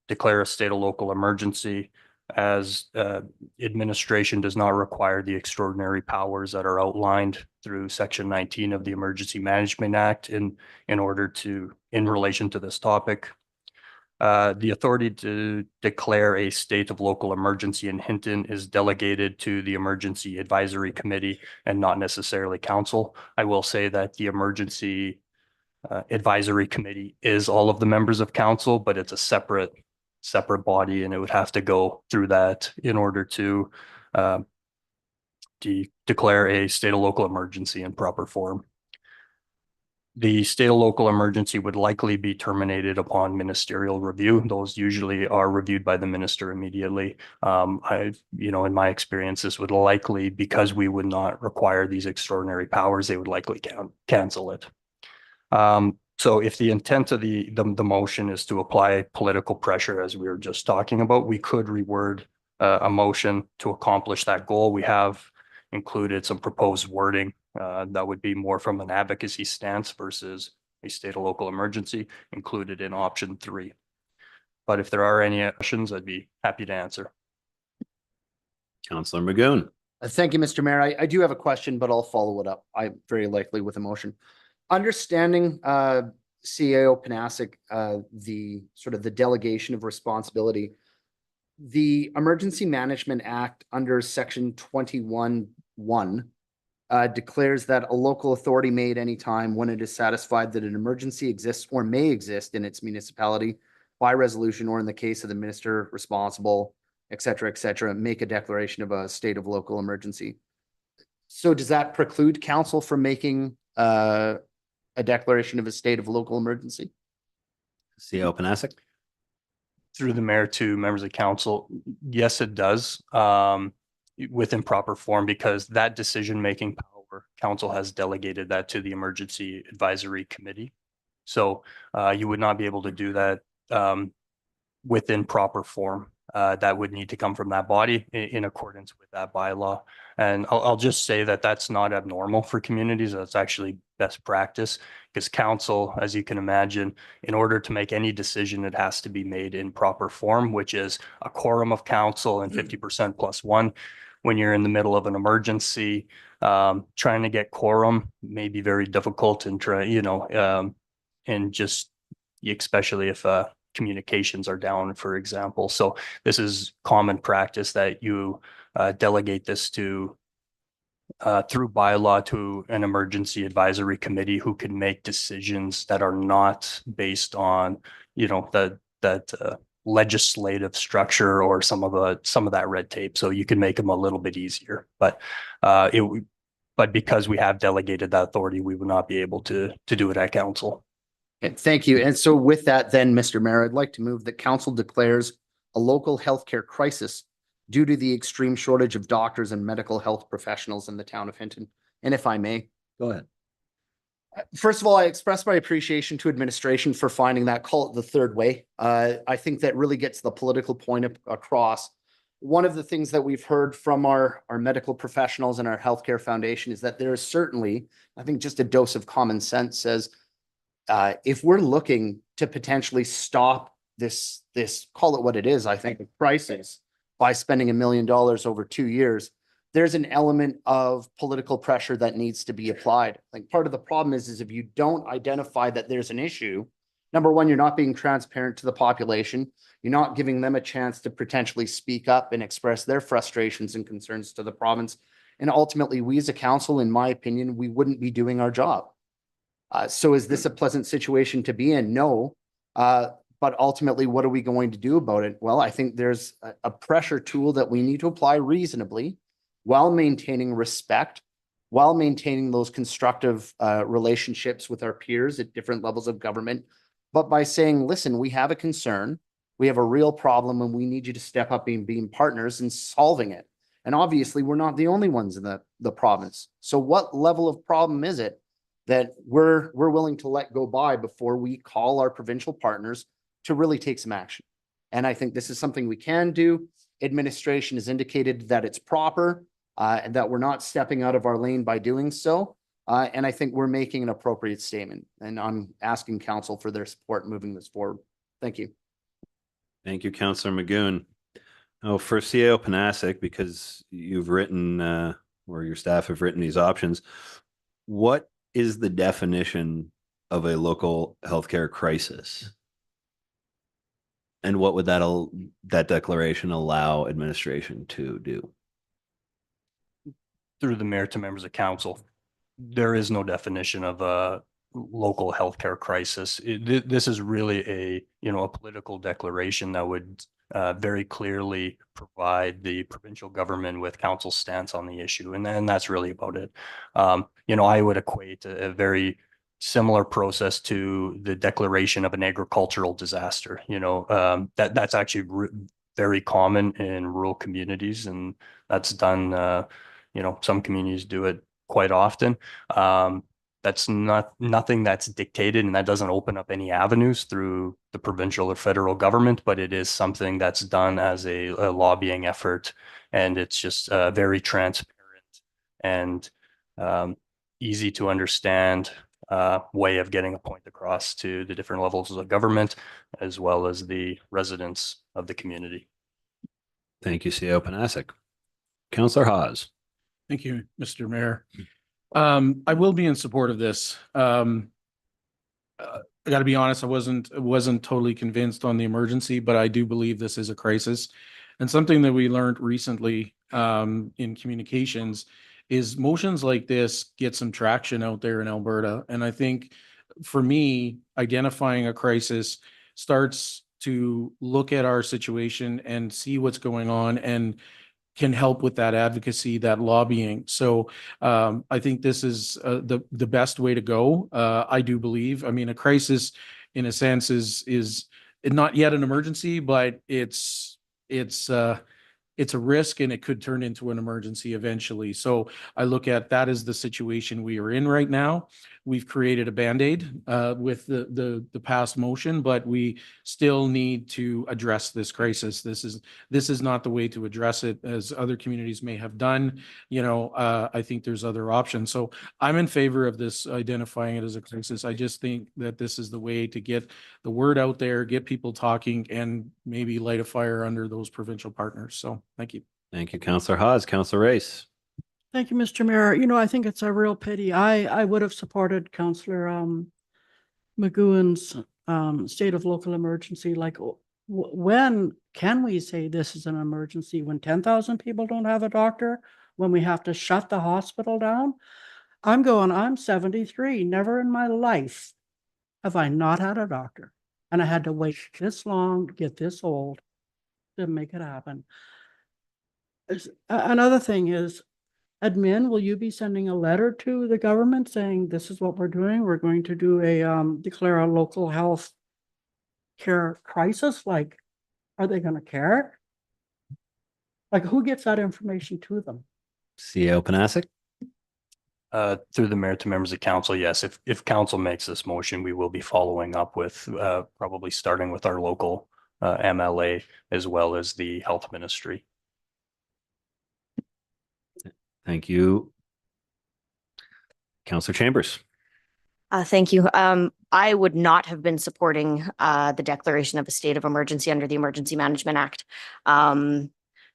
declare a state of local emergency, as administration does not require the extraordinary powers that are outlined through Section 19 of the Emergency Management Act in relation to this topic. The authority to declare a state of local emergency in Hinton is delegated to the Emergency Advisory Committee and not necessarily council. I will say that the Emergency Advisory Committee is all of the members of council, but it's a separate body, and it would have to go through that in order to declare a state of local emergency in proper form. The state of local emergency would likely be terminated upon ministerial review. Those usually are reviewed by the minister immediately. In my experience, this would likely, because we would not require these extraordinary powers, they would likely cancel it. So if the intent of the motion is to apply political pressure, as we were just talking about, we could reword a motion to accomplish that goal. We have included some proposed wording that would be more from an advocacy stance versus a state of local emergency, included in option 3. But if there are any questions, I'd be happy to answer. Councillor Magoon. Thank you, Mr. Mayor. I do have a question, but I'll follow it up. I'm very likely with a motion. Understanding CAO Panasic, the delegation of responsibility, the Emergency Management Act under Section 21(1) declares that a local authority may at any time, when it is satisfied that an emergency exists or may exist in its municipality, by resolution or in the case of the minister responsible, et cetera, make a declaration of a state of local emergency. So does that preclude council from making a declaration of a state of local emergency? CAO Panasic. Through the mayor to members of council, yes, it does, within proper form, because that decision-making power, council has delegated that to the Emergency Advisory Committee. So you would not be able to do that within proper form. That would need to come from that body in accordance with that bylaw. And I'll just say that that's not abnormal for communities. That's actually best practice, because council, as you can imagine, in order to make any decision, it has to be made in proper form, which is a quorum of council and 50% plus 1. When you're in the middle of an emergency, trying to get quorum may be very difficult, and especially if communications are down, for example. So this is common practice that you delegate this to through bylaw to an Emergency Advisory Committee, who can make decisions that are not based on that legislative structure or some of that red tape. So you can make them a little bit easier, but because we have delegated that authority, we would not be able to do it at council. Okay, thank you. And so with that then, Mr. Mayor, I'd like to move that council declares a local healthcare crisis due to the extreme shortage of doctors and medical health professionals in the town of Hinton. And if I may. Go ahead. First of all, I express my appreciation to administration for finding that, call it the third way. I think that really gets the political point across. One of the things that we've heard from our medical professionals and our healthcare foundation is that there is certainly, I think, just a dose of common sense says, if we're looking to potentially stop this, call it what it is, I think, the crisis by spending $1 million over 2 years, there's an element of political pressure that needs to be applied. I think part of the problem is if you don't identify that there's an issue, Number one, you're not being transparent to the population. You're not giving them a chance to potentially speak up and express their frustrations and concerns to the province. And ultimately, we as a council, in my opinion, we wouldn't be doing our job. So is this a pleasant situation to be in? No. But ultimately, what are we going to do about it? Well, I think there's a pressure tool that we need to apply reasonably while maintaining respect, while maintaining those constructive relationships with our peers at different levels of government. But by saying, listen, we have a concern, we have a real problem, and we need you to step up and being partners in solving it. And obviously, we're not the only ones in the province. So what level of problem is it that we're willing to let go by before we call our provincial partners to really take some action? And I think this is something we can do. Administration has indicated that it's proper and that we're not stepping out of our lane by doing so. And I think we're making an appropriate statement, and I'm asking council for their support moving this forward. Thank you. Thank you, Councillor Maguhn. Oh, for CAO Panasic, because you've written or your staff have written these options, what is the definition of a local healthcare crisis? And what would that declaration allow administration to do? Through the mayor to members of council, there is no definition of a local healthcare crisis. This is really a political declaration that would very clearly provide the provincial government with council's stance on the issue, and that's really about it. I would equate a very similar process to the declaration of an agricultural disaster. That's actually very common in rural communities, and that's done. Some communities do it quite often. That's nothing that's dictated, and that doesn't open up any avenues through the provincial or federal government, but it is something that's done as a lobbying effort, and it's just very transparent and easy to understand way of getting a point across to the different levels of government, as well as the residents of the community. Thank you, CAO Panasic. Councillor Hawes. Thank you, Mr. Mayor. I will be in support of this. I got to be honest, I wasn't totally convinced on the emergency, but I do believe this is a crisis. And something that we learned recently in communications is motions like this get some traction out there in Alberta. And I think for me, identifying a crisis starts to look at our situation and see what's going on and can help with that advocacy, that lobbying. So I think this is the best way to go. I do believe. I mean, a crisis, in a sense, is not yet an emergency, but it's a risk, and it could turn into an emergency eventually. So I look at that as the situation we are in right now. We've created a Band-Aid with the past motion, but we still need to address this crisis. This is not the way to address it, as other communities may have done. I think there's other options. So I'm in favor of this, identifying it as a crisis. I just think that this is the way to get the word out there, get people talking, and maybe light a fire under those provincial partners. So thank you. Thank you, Councillor Hawes. Councillor Race. Thank you, Mr. Mayor. I think it's a real pity. I would have supported Councillor Maguhn's state of local emergency. Like, when can we say this is an emergency? When 10,000 people don't have a doctor? When we have to shut the hospital down? I'm 73. Never in my life have I not had a doctor. And I had to wait this long to get this old to make it happen. Another thing is, admin, will you be sending a letter to the government saying this is what we're doing? We're going to do declare a local health care crisis? Like, are they going to care? Like, who gets that information to them? CAO Panasic. Through the mayor to members of council, yes. If council makes this motion, we will be following up with probably starting with our local MLA as well as the health ministry. Thank you. Councillor Chambers. Thank you. I would not have been supporting the declaration of a state of emergency under the Emergency Management Act.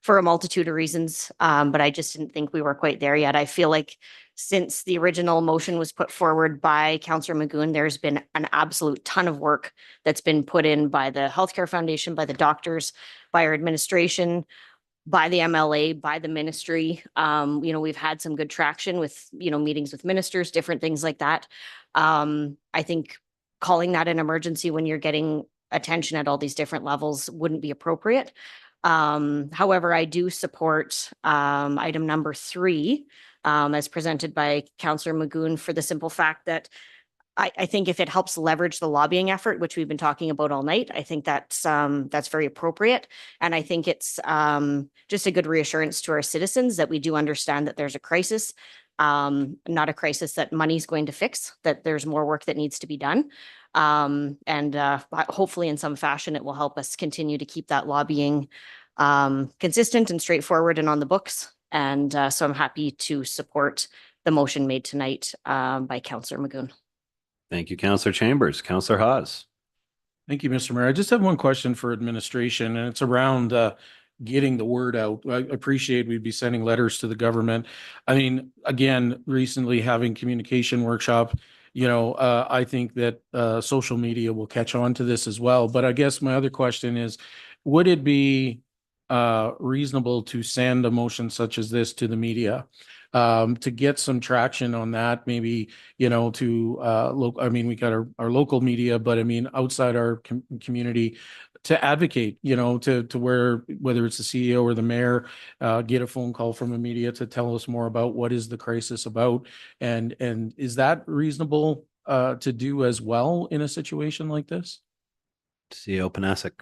for a multitude of reasons. But I just didn't think we were quite there yet. I feel like since the original motion was put forward by Councillor Maguhn, there's been an absolute ton of work that's been put in by the Healthcare Foundation, by the doctors, by our administration, by the MLA, by the ministry. We've had some good traction with, meetings with ministers, different things like that. I think calling that an emergency when you're getting attention at all these different levels wouldn't be appropriate. However, I do support item number 3 as presented by Councillor Maguhn for the simple fact that I think if it helps leverage the lobbying effort, which we've been talking about all night, I think that's very appropriate. And I think it's just a good reassurance to our citizens that we do understand that there's a crisis, not a crisis that money's going to fix, that there's more work that needs to be done. And hopefully in some fashion, it will help us continue to keep that lobbying consistent and straightforward and on the books. And so I'm happy to support the motion made tonight by Councillor Maguhn. Thank you, Councillor Chambers. Councillor Haas. Thank you, Mr. Mayor. I just have one question for administration, and it's around getting the word out. I appreciate we'd be sending letters to the government. I mean, again, recently having communication workshop, I think that social media will catch on to this as well. But I guess my other question is, would it be reasonable to send a motion such as this to the media to get some traction on that? Maybe, to we got our local media, but I mean, outside our community, to advocate, to where, whether it's the CEO or the mayor, get a phone call from the media to tell us more about what is the crisis about. And is that reasonable to do as well in a situation like this? CEO Panasic.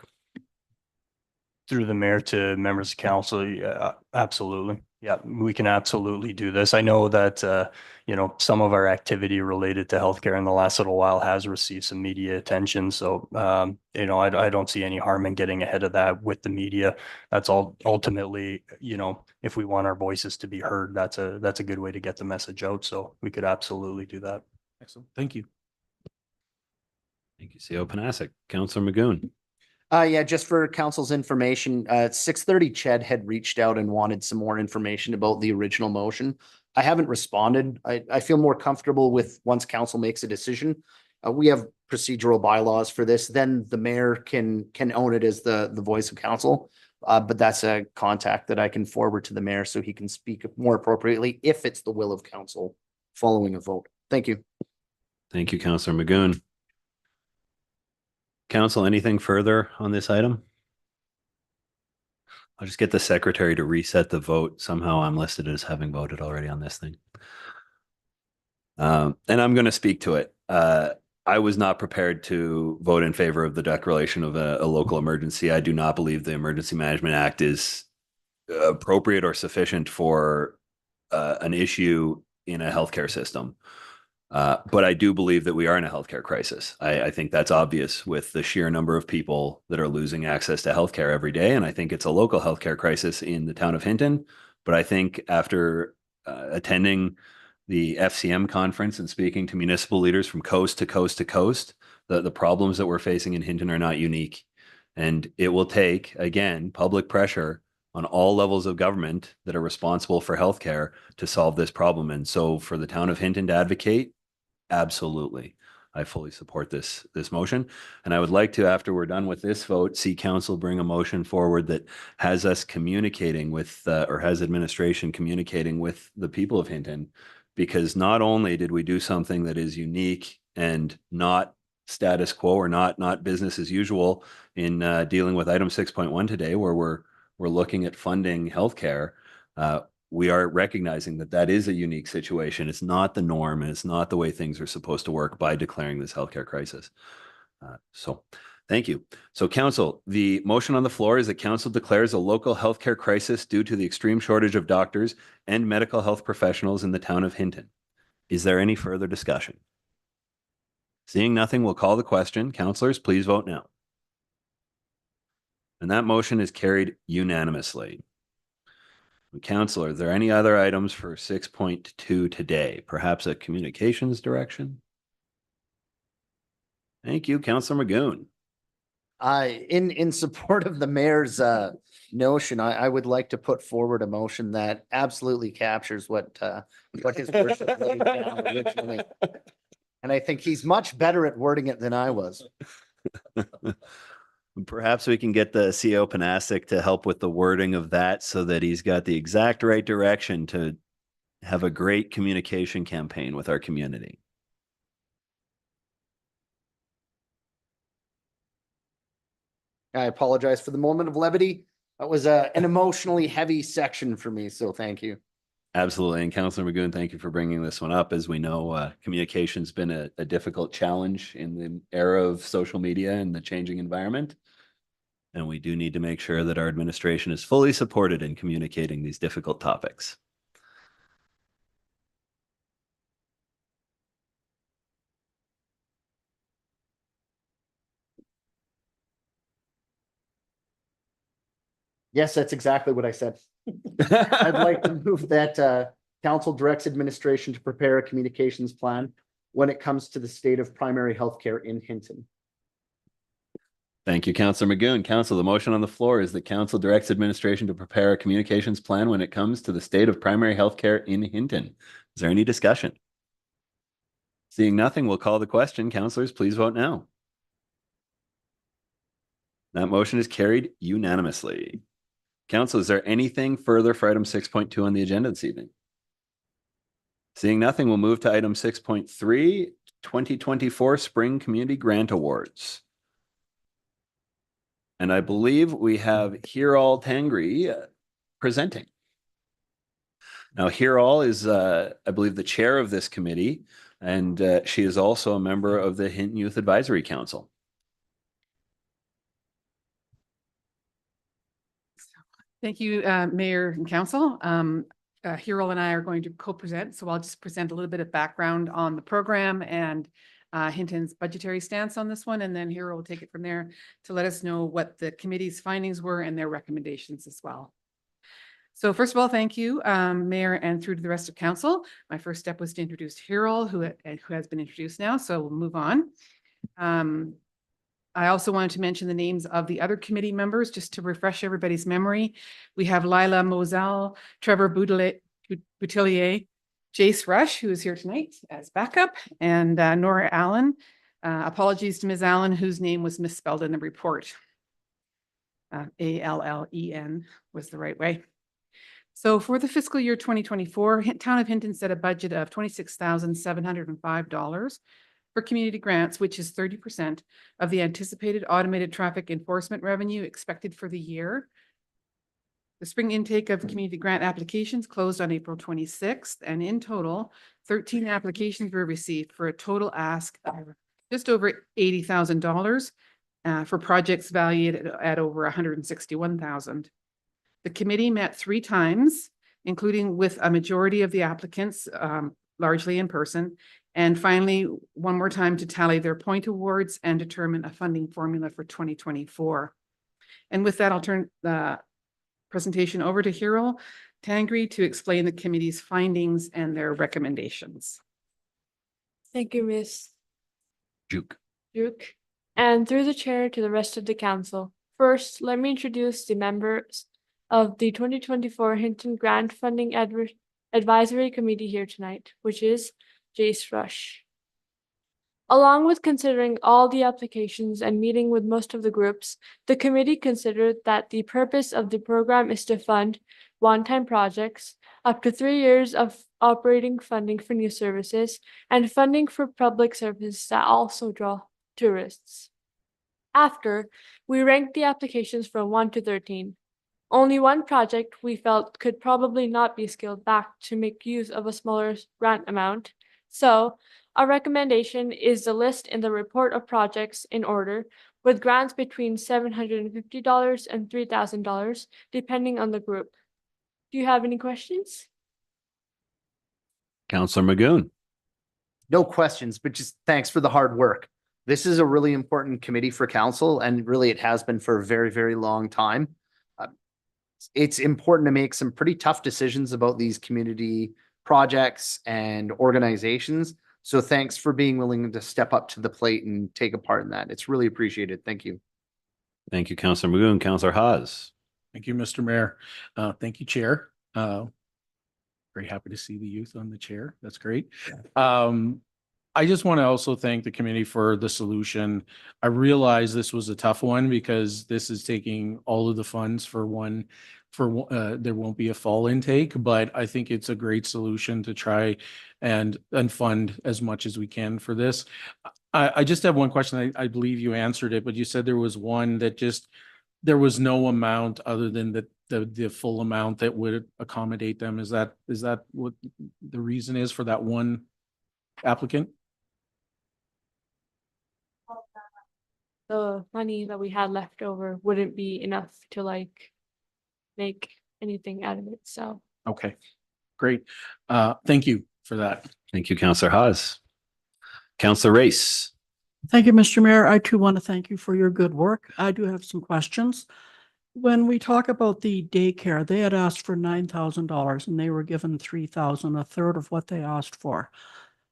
Through the mayor to members of council, yeah, absolutely. Yeah, we can absolutely do this. I know that, some of our activity related to healthcare in the last little while has received some media attention. So, I don't see any harm in getting ahead of that with the media. That's all ultimately, if we want our voices to be heard, that's a good way to get the message out. So we could absolutely do that. Excellent. Thank you. Thank you, CEO Panasic. Councillor Maguhn. Yeah, just for council's information, at 6:30, Ched had reached out and wanted some more information about the original motion. I haven't responded. I feel more comfortable with once council makes a decision. We have procedural bylaws for this, then the mayor can own it as the voice of council. But that's a contact that I can forward to the mayor so he can speak more appropriately if it's the will of council following a vote. Thank you. Thank you, Councillor Maguhn. Council, anything further on this item? I'll just get the secretary to reset the vote. Somehow I'm listed as having voted already on this thing. And I'm going to speak to it. I was not prepared to vote in favor of the declaration of a local emergency. I do not believe the Emergency Management Act is appropriate or sufficient for an issue in a healthcare system. But I do believe that we are in a healthcare crisis. I think that's obvious with the sheer number of people that are losing access to healthcare every day. And I think it's a local healthcare crisis in the town of Hinton. But I think after attending the FCM conference and speaking to municipal leaders from coast to coast to coast, the problems that we're facing in Hinton are not unique. And it will take, again, public pressure on all levels of government that are responsible for healthcare to solve this problem. And so for the town of Hinton to advocate, absolutely, I fully support this motion. And I would like to, after we're done with this vote, see council bring a motion forward that has us communicating with, or has administration communicating with the people of Hinton, because not only did we do something that is unique and not status quo or not business as usual in dealing with item 6.1 today, where we're looking at funding healthcare, we are recognizing that that is a unique situation. It's not the norm, and it's not the way things are supposed to work by declaring this healthcare crisis. So thank you. So council, the motion on the floor is that council declares a local healthcare crisis due to the extreme shortage of doctors and medical health professionals in the town of Hinton. Is there any further discussion? Seeing nothing, we'll call the question. Councillors, please vote now. And that motion is carried unanimously. Councillor, are there any other items for 6.2 today? Perhaps a communications direction? Thank you, Councillor Maguhn. In support of the mayor's notion, I would like to put forward a motion that absolutely captures what his worship laid down originally. And I think he's much better at wording it than I was. Perhaps we can get the CEO Panasic to help with the wording of that so that he's got the exact right direction to have a great communication campaign with our community. I apologize for the moment of levity. That was an emotionally heavy section for me, so thank you. Absolutely. And Councillor Maguhn, thank you for bringing this one up. As we know, communication's been a difficult challenge in the era of social media and the changing environment. And we do need to make sure that our administration is fully supported in communicating these difficult topics. Yes, that's exactly what I said. I'd like to move that council directs administration to prepare a communications plan when it comes to the state of primary healthcare in Hinton. Thank you, Councillor Maguhn. Council, the motion on the floor is that council directs administration to prepare a communications plan when it comes to the state of primary healthcare in Hinton. Is there any discussion? Seeing nothing, we'll call the question. Councillors, please vote now. That motion is carried unanimously. Council, is there anything further for item 6.2 on the agenda this evening? Seeing nothing, we'll move to item 6.3, 2024 Spring Community Grant Awards. And I believe we have Hiral Tangri presenting. Now, Hiral is, I believe, the chair of this committee, and she is also a member of the Hinton Youth Advisory Council. Thank you, Mayor and Council. Hiral and I are going to co-present, so I'll just present a little bit of background on the program and Hinton's budgetary stance on this one, and then Hiral will take it from there to let us know what the committee's findings were and their recommendations as well. So first of all, thank you, Mayor, and through to the rest of Council. My first step was to introduce Hiral, who has been introduced now, so we'll move on. I also wanted to mention the names of the other committee members, just to refresh everybody's memory. We have Lila Moselle, Trevor Boutillier, Jace Rush, who is here tonight as backup, and Nora Allen. Apologies to Ms. Allen, whose name was misspelled in the report. Allen was the right way. So for the fiscal year 2024, Town of Hinton set a budget of $26,705 for community grants, which is 30% of the anticipated automated traffic enforcement revenue expected for the year. The spring intake of community grant applications closed on April 26th, and in total, 13 applications were received for a total ask of just over $80,000 for projects valued at over $161,000. The committee met 3 times, including with a majority of the applicants, largely in person, and finally, one more time to tally their point awards and determine a funding formula for 2024. And with that, I'll turn the presentation over to Hiral Tangri to explain the committee's findings and their recommendations. Thank you, Ms. Juke. And through the chair to the rest of the council. First, let me introduce the members of the 2024 Hinton Grant Funding Advisory Committee here tonight, which is Jace Rush. Along with considering all the applications and meeting with most of the groups, the committee considered that the purpose of the program is to fund one-time projects, up to 3 years of operating funding for new services, and funding for public services that also draw tourists. After, we ranked the applications from 1 to 13. Only one project we felt could probably not be scaled back to make use of a smaller grant amount. So, our recommendation is the list in the report of projects in order, with grants between $750 and $3,000, depending on the group. Do you have any questions? Councillor Maguhn. No questions, but just thanks for the hard work. This is a really important committee for council, and really it has been for a very, very long time. It's important to make some pretty tough decisions about these community projects and organizations. So thanks for being willing to step up to the plate and take a part in that. It's really appreciated. Thank you. Thank you, Councillor Magoon. Councillor Haas. Thank you, Mr. Mayor. Thank you, Chair. Very happy to see the youth on the chair. That's great. I just want to also thank the committee for the solution. I realize this was a tough one because this is taking all of the funds for there won't be a fall intake, but I think it's a great solution to try and fund as much as we can for this. I just have one question. I believe you answered it, but you said there was one that there was no amount other than the full amount that would accommodate them. Is that what the reason is for that one applicant? The money that we had left over wouldn't be enough to like make anything out of it, so. Okay, great. Thank you for that. Thank you, Councillor Haas. Councillor Race. Thank you, Mr. Mayor. I too want to thank you for your good work. I do have some questions. When we talk about the daycare, they had asked for $9,000 and they were given $3,000, a third of what they asked for.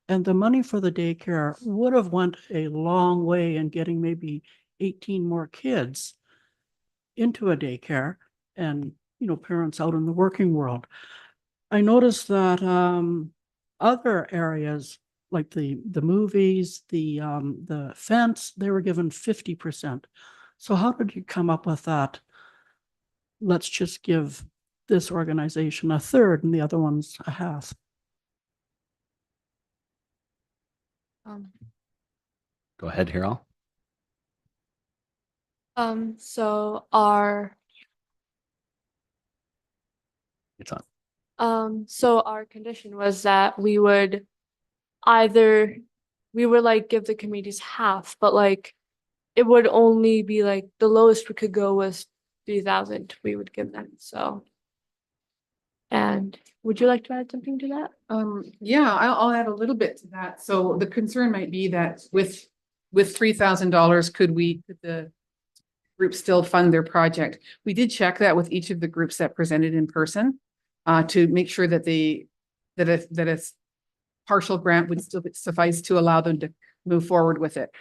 And the money for the daycare would have went a long way in getting maybe 18 more kids into a daycare and, parents out in the working world. I noticed that other areas like the movies, the fence, they were given 50%. So how did you come up with that? Let's just give this organization a third and the other one's a half. Go ahead, Hiral. So our It's on. so our condition was that we would like give the committees half, but like it would only be like the lowest we could go was 3,000 we would give them, so. And would you like to add something to that? Yeah, I'll add a little bit to that. So the concern might be that with $3,000, could the group still fund their project? We did check that with each of the groups that presented in person to make sure that a partial grant would still suffice to allow them to move forward with it.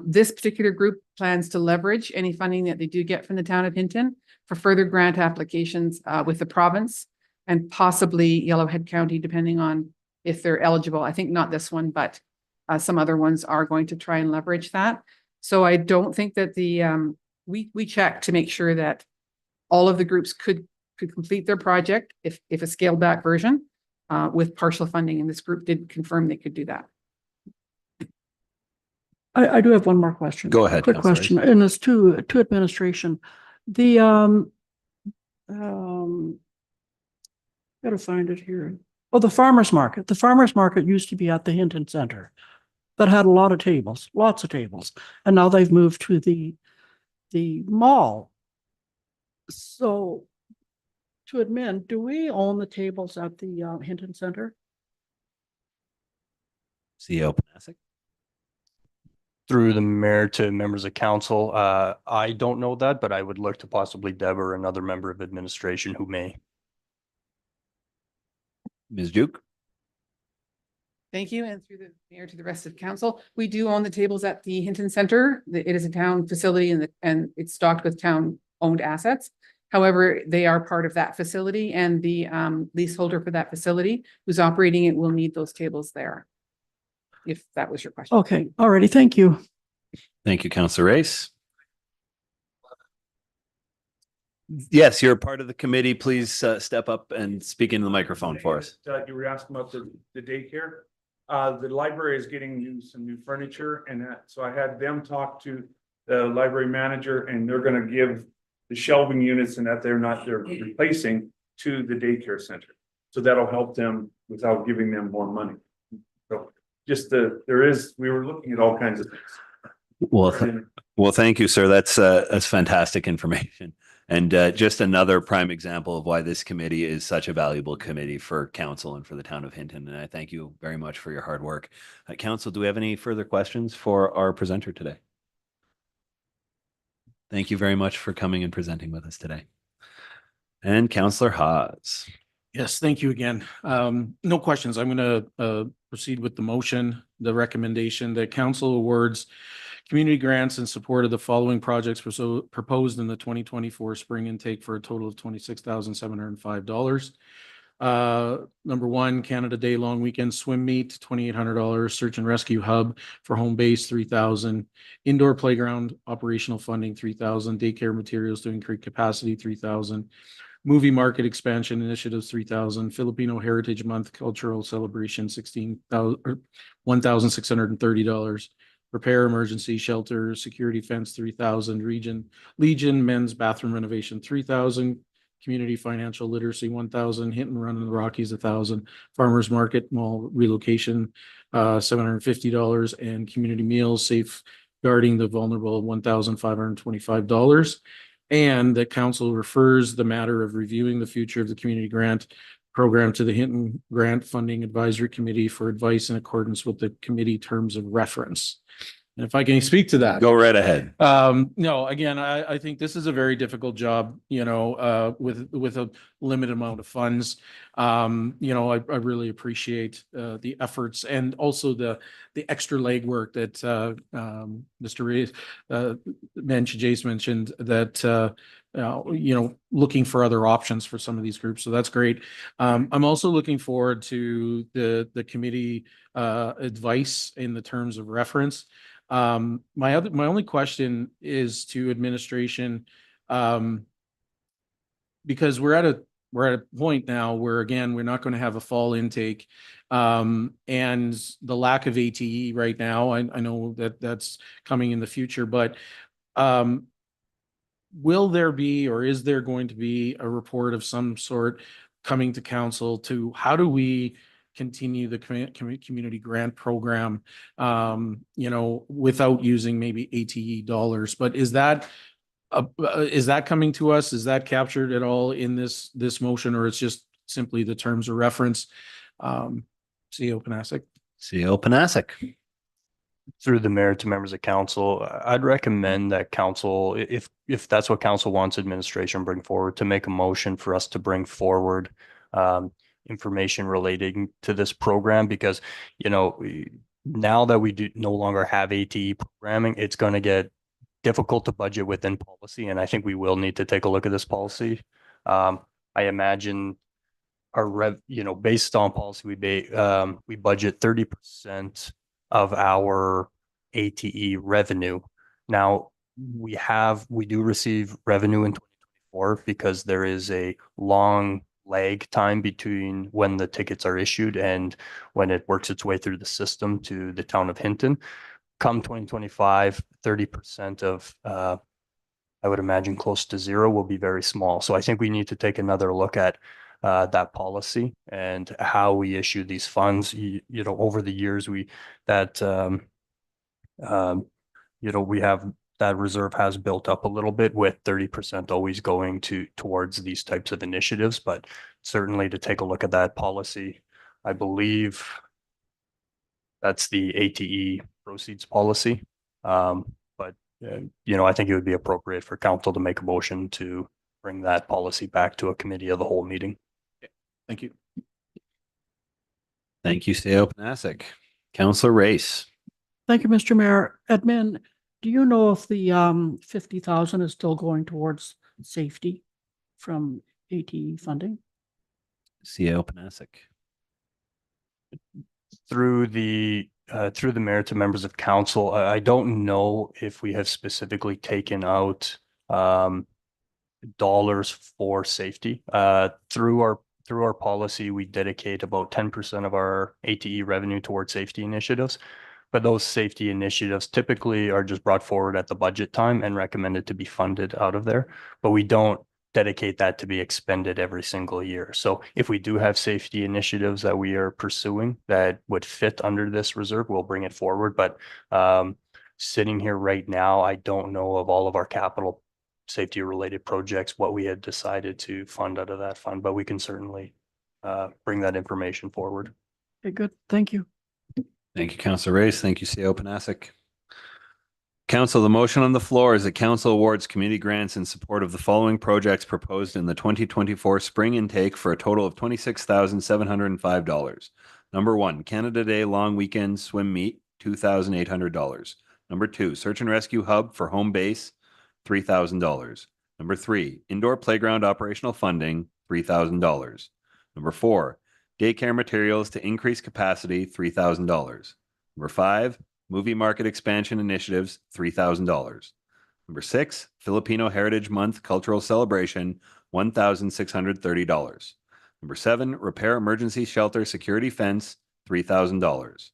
This particular group plans to leverage any funding that they do get from the town of Hinton for further grant applications with the province and possibly Yellowhead County, depending on if they're eligible. I think not this one, but some other ones are going to try and leverage that. So I don't think that we checked to make sure that all of the groups could complete their project if a scaled back version with partial funding, and this group did confirm they could do that. I do have one more question. Go ahead. Quick question, and it's to administration. The gotta find it here. Oh, the farmer's market. The farmer's market used to be at the Hinton Center that had a lot of tables, lots of tables, and now they've moved to the mall. So to admin, do we own the tables at the Hinton Center? CEO Panasic. Through the mayor to members of council, I don't know that, but I would look to possibly Deb or another member of administration who may. Ms. Duke. Thank you. And through the mayor to the rest of council, we do own the tables at the Hinton Center. It is a town facility and it's stocked with town owned assets. However, they are part of that facility, and the leaseholder for that facility who's operating it will need those tables there. If that was your question. Okay, already. Thank you. Thank you, Councillor Race. Yes, you're a part of the committee. Please step up and speak into the microphone for us. You were asking about the daycare. The library is getting some new furniture, and so I had them talk to the library manager, and they're going to give the shelving units and that they're replacing to the daycare center. So that'll help them without giving them more money. So just we were looking at all kinds of things. Well, thank you, sir. That's fantastic information. And just another prime example of why this committee is such a valuable committee for council and for the town of Hinton. And I thank you very much for your hard work. Council, do we have any further questions for our presenter today? Thank you very much for coming and presenting with us today. And Councillor Haas. Yes, thank you again. No questions. I'm going to proceed with the motion, the recommendation that council awards community grants in support of the following projects proposed in the 2024 spring intake for a total of $26,705. Number one, Canada Day long weekend swim meet, $2,800. Search and rescue hub for home base, $3,000. Indoor playground operational funding, $3,000. Daycare materials to increase capacity, $3,000. Movie market expansion initiatives, $3,000. Filipino Heritage Month cultural celebration, $1,630. Repair emergency shelter security fence, $3,000. Legion men's bathroom renovation, $3,000. Community financial literacy, $1,000. Hinton Run in the Rockies, $1,000. Farmers Market Mall relocation, $750. And community meals safeguarding the vulnerable, $1,525. And the council refers the matter of reviewing the future of the community grant program to the Hinton Grant Funding Advisory Committee for advice in accordance with the committee terms of reference. And if I can speak to that. Go right ahead. No, again, I think this is a very difficult job, you know, with a limited amount of funds. You know, I really appreciate the efforts and also the extra legwork that Mr. Reyes Jace mentioned that you know, looking for other options for some of these groups. So that's great. I'm also looking forward to the committee advice in the terms of reference. My only question is to administration, because we're at a point now where, again, we're not going to have a fall intake, and the lack of ATE right now, I know that that's coming in the future, but will there be, or is there going to be a report of some sort coming to council to how do we continue the community grant program, you know, without using maybe ATE dollars? But is that coming to us? Is that captured at all in this motion, or it's just simply the terms of reference? CEO Panasic. CEO Panasic. Through the mayor to members of council, I'd recommend that council, if that's what council wants administration bring forward, to make a motion for us to bring forward information relating to this program, because, you know, now that we do no longer have ATE programming, it's going to get difficult to budget within policy. And I think we will need to take a look at this policy. I imagine you know, based on policy, we budget 30% of our ATE revenue. Now we do receive revenue in 2024 because there is a long lag time between when the tickets are issued and when it works its way through the system to the town of Hinton. Come 2025, 30% of, I would imagine close to zero, will be very small. So I think we need to take another look at that policy and how we issue these funds. You know, over the years, you know, we have that reserve has built up a little bit, with 30% always going towards these types of initiatives, but certainly to take a look at that policy. I believe that's the ATE proceeds policy. But you know, I think it would be appropriate for council to make a motion to bring that policy back to a committee of the whole meeting. Thank you. Thank you, CEO Panasic. Councillor Reyes. Thank you, Mr. Mayor. Admin, do you know if the 50,000 is still going towards safety from ATE funding? CEO Panasic. Through the mayor to members of council, I don't know if we have specifically taken out dollars for safety. Through our policy, we dedicate about 10% of our ATE revenue towards safety initiatives. But those safety initiatives typically are just brought forward at the budget time and recommended to be funded out of there. But we don't dedicate that to be expended every single year. So if we do have safety initiatives that we are pursuing that would fit under this reserve, we'll bring it forward. But sitting here right now, I don't know of all of our capital safety related projects, what we had decided to fund out of that fund, but we can certainly bring that information forward. Okay, good. Thank you. Thank you, Councillor Reyes. Thank you, CEO Panasic. Council, the motion on the floor is that council awards community grants in support of the following projects proposed in the 2024 spring intake for a total of $26,705. Number one, Canada Day long weekend swim meet, $2,800. Number 2, search and rescue hub for home base, $3,000. Number 3, indoor playground operational funding, $3,000. Number 4, daycare materials to increase capacity, $3,000. Number 5, movie market expansion initiatives, $3,000. Number 6, Filipino Heritage Month cultural celebration, $1,630. Number 7, repair emergency shelter security fence, $3,000.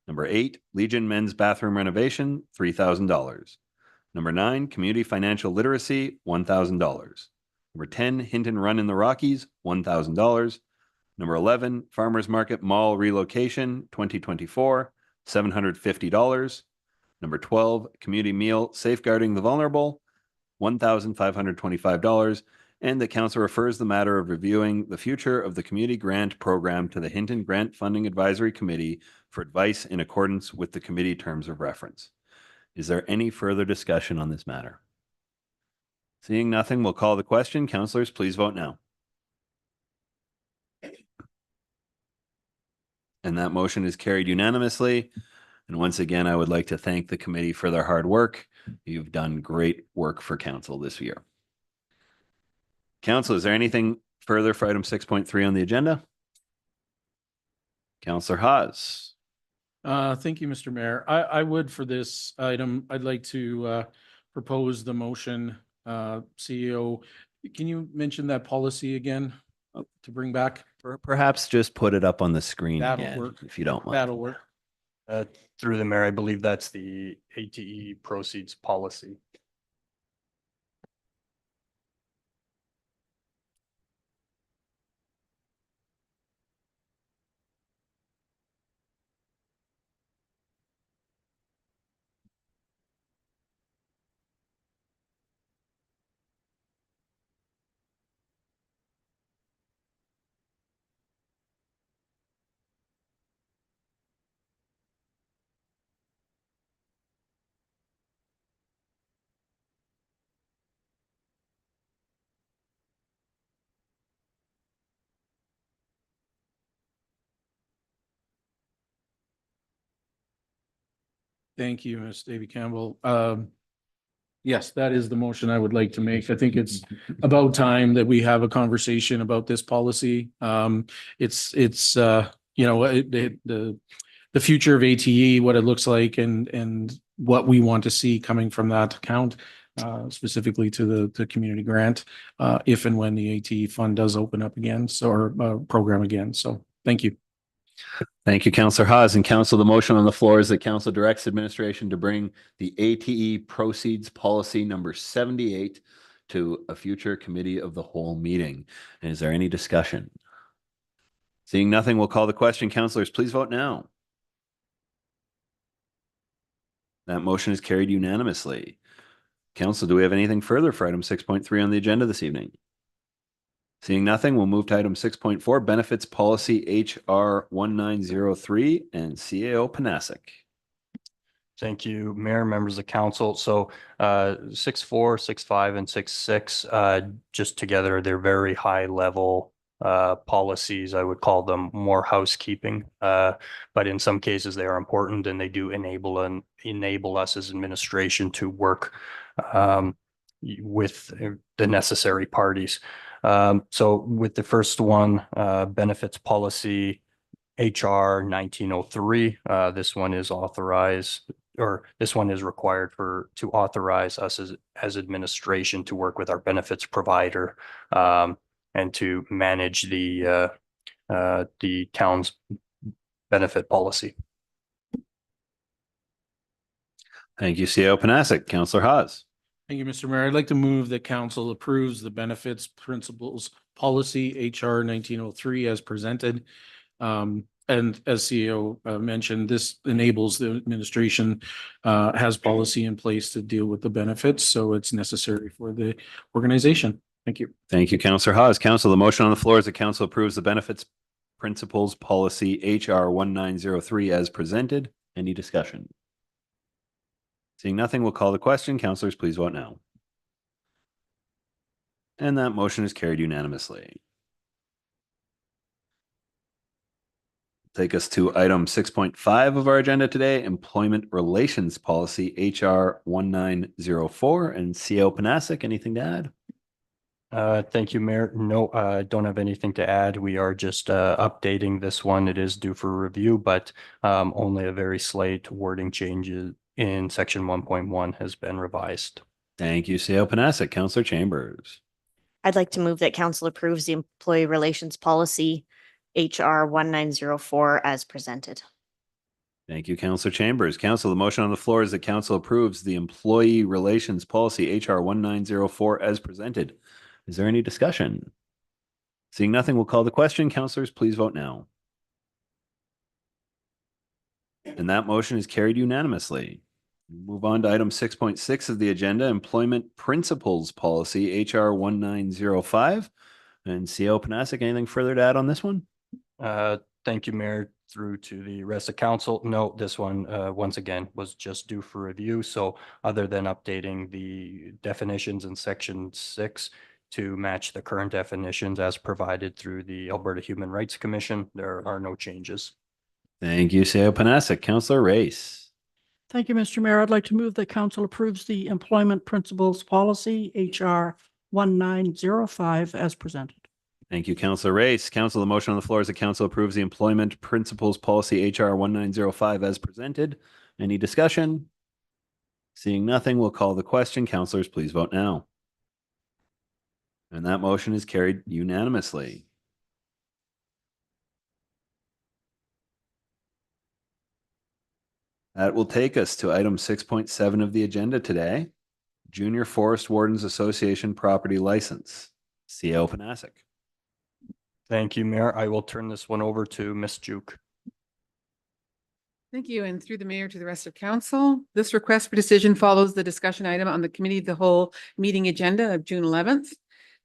Number 8, Legion men's bathroom renovation, $3,000. Number 9, community financial literacy, $1,000. Number 10, Hinton Run in the Rockies, $1,000. Number 11, Farmers Market Mall relocation, 2024, $750. Number 12, community meal safeguarding the vulnerable, $1,525. And the council refers the matter of reviewing the future of the community grant program to the Hinton Grant Funding Advisory Committee for advice in accordance with the committee terms of reference. Is there any further discussion on this matter? Seeing nothing, we'll call the question. Councillors, please vote now. And that motion is carried unanimously. And once again, I would like to thank the committee for their hard work. You've done great work for council this year. Council, is there anything further for item 6.3 on the agenda? Councillor Haas. Thank you, Mr. Mayor. I would, for this item, I'd like to propose the motion. CEO, can you mention that policy again to bring back? Perhaps just put it up on the screen That'll again, work. if you don't mind. That'll work. Through the mayor, I believe that's the ATE proceeds policy. Thank you, Ms. Davy Campbell. Yes, that is the motion I would like to make. I think it's about time that we have a conversation about this policy. It's you know, the future of ATE, what it looks like and what we want to see coming from that account, specifically to the community grant, if and when the ATE fund does open up again, or program again. So thank you. Thank you, Councillor Haas. And council, the motion on the floor is that council directs administration to bring the ATE proceeds policy number 78 to a future committee of the whole meeting. And is there any discussion? Seeing nothing, we'll call the question. Councillors, please vote now. That motion is carried unanimously. Council, do we have anything further for item 6.3 on the agenda this evening? Seeing nothing, we'll move to item 6.4, Benefits Policy HR 1903 and CAO Panasic. Thank you, Mayor, members of council. So 6.4, 6.5, and 6.6, just together, they're very high level policies. I would call them more housekeeping, but in some cases they are important and they do enable us as administration to work with the necessary parties. So with the first one, benefits policy HR 1903, this one is authorized, or this one is required to authorize us as administration to work with our benefits provider and to manage the town's benefit policy. Thank you, CAO Panasic. Councillor Haas. Thank you, Mr. Mayor. I'd like to move that council approves the benefits principles policy HR 1903 as presented. And as CEO mentioned, this enables the administration has policy in place to deal with the benefits. So it's necessary for the organization. Thank you. Thank you, Councillor Haas. Council, the motion on the floor is that council approves the benefits principles policy HR 1903 as presented. Any discussion? Seeing nothing, we'll call the question. Councillors, please vote now. And that motion is carried unanimously. Take us to item 6.5 of our agenda today, Employment Relations Policy, HR 1904, and CO Panasic. Anything to add? Thank you, Mayor. No, I don't have anything to add. We are just updating this one. It is due for review, but only a very slight wording changes in section 1.1 has been revised. Thank you, CO Panasic. Councillor Chambers. I'd like to move that council approves the Employee Relations Policy HR 1904 as presented. Thank you, Councillor Chambers. Council, the motion on the floor is that council approves the Employee Relations Policy HR 1904 as presented. Is there any discussion? Seeing nothing, we'll call the question. Councillors, please vote now. And that motion is carried unanimously. Move on to item 6.6 of the agenda, Employment Principles Policy HR 1905. And CO Panasic, anything further to add on this one? Thank you, Mayor. Through to the rest of council. No, this one, once again, was just due for review. So other than updating the definitions in section 6 to match the current definitions as provided through the Alberta Human Rights Commission, there are no changes. Thank you, CO Panasic. Councillor Race. Thank you, Mr. Mayor. I'd like to move that council approves the Employment Principles Policy, HR 1905, as presented. Thank you, Councillor Race. Council, the motion on the floor is that council approves the Employment Principles Policy HR 1905 as presented. Any discussion? Seeing nothing, we'll call the question. Councillors, please vote now. And that motion is carried unanimously. That will take us to item 6.7 of the agenda today, Junior Forest Wardens Association Property License. CO Panasic. Thank you, Mayor. I will turn this one over to Ms. Juke. Thank you. And through the mayor to the rest of council, this request for decision follows the discussion item on the Committee of the Whole meeting agenda of June 11th.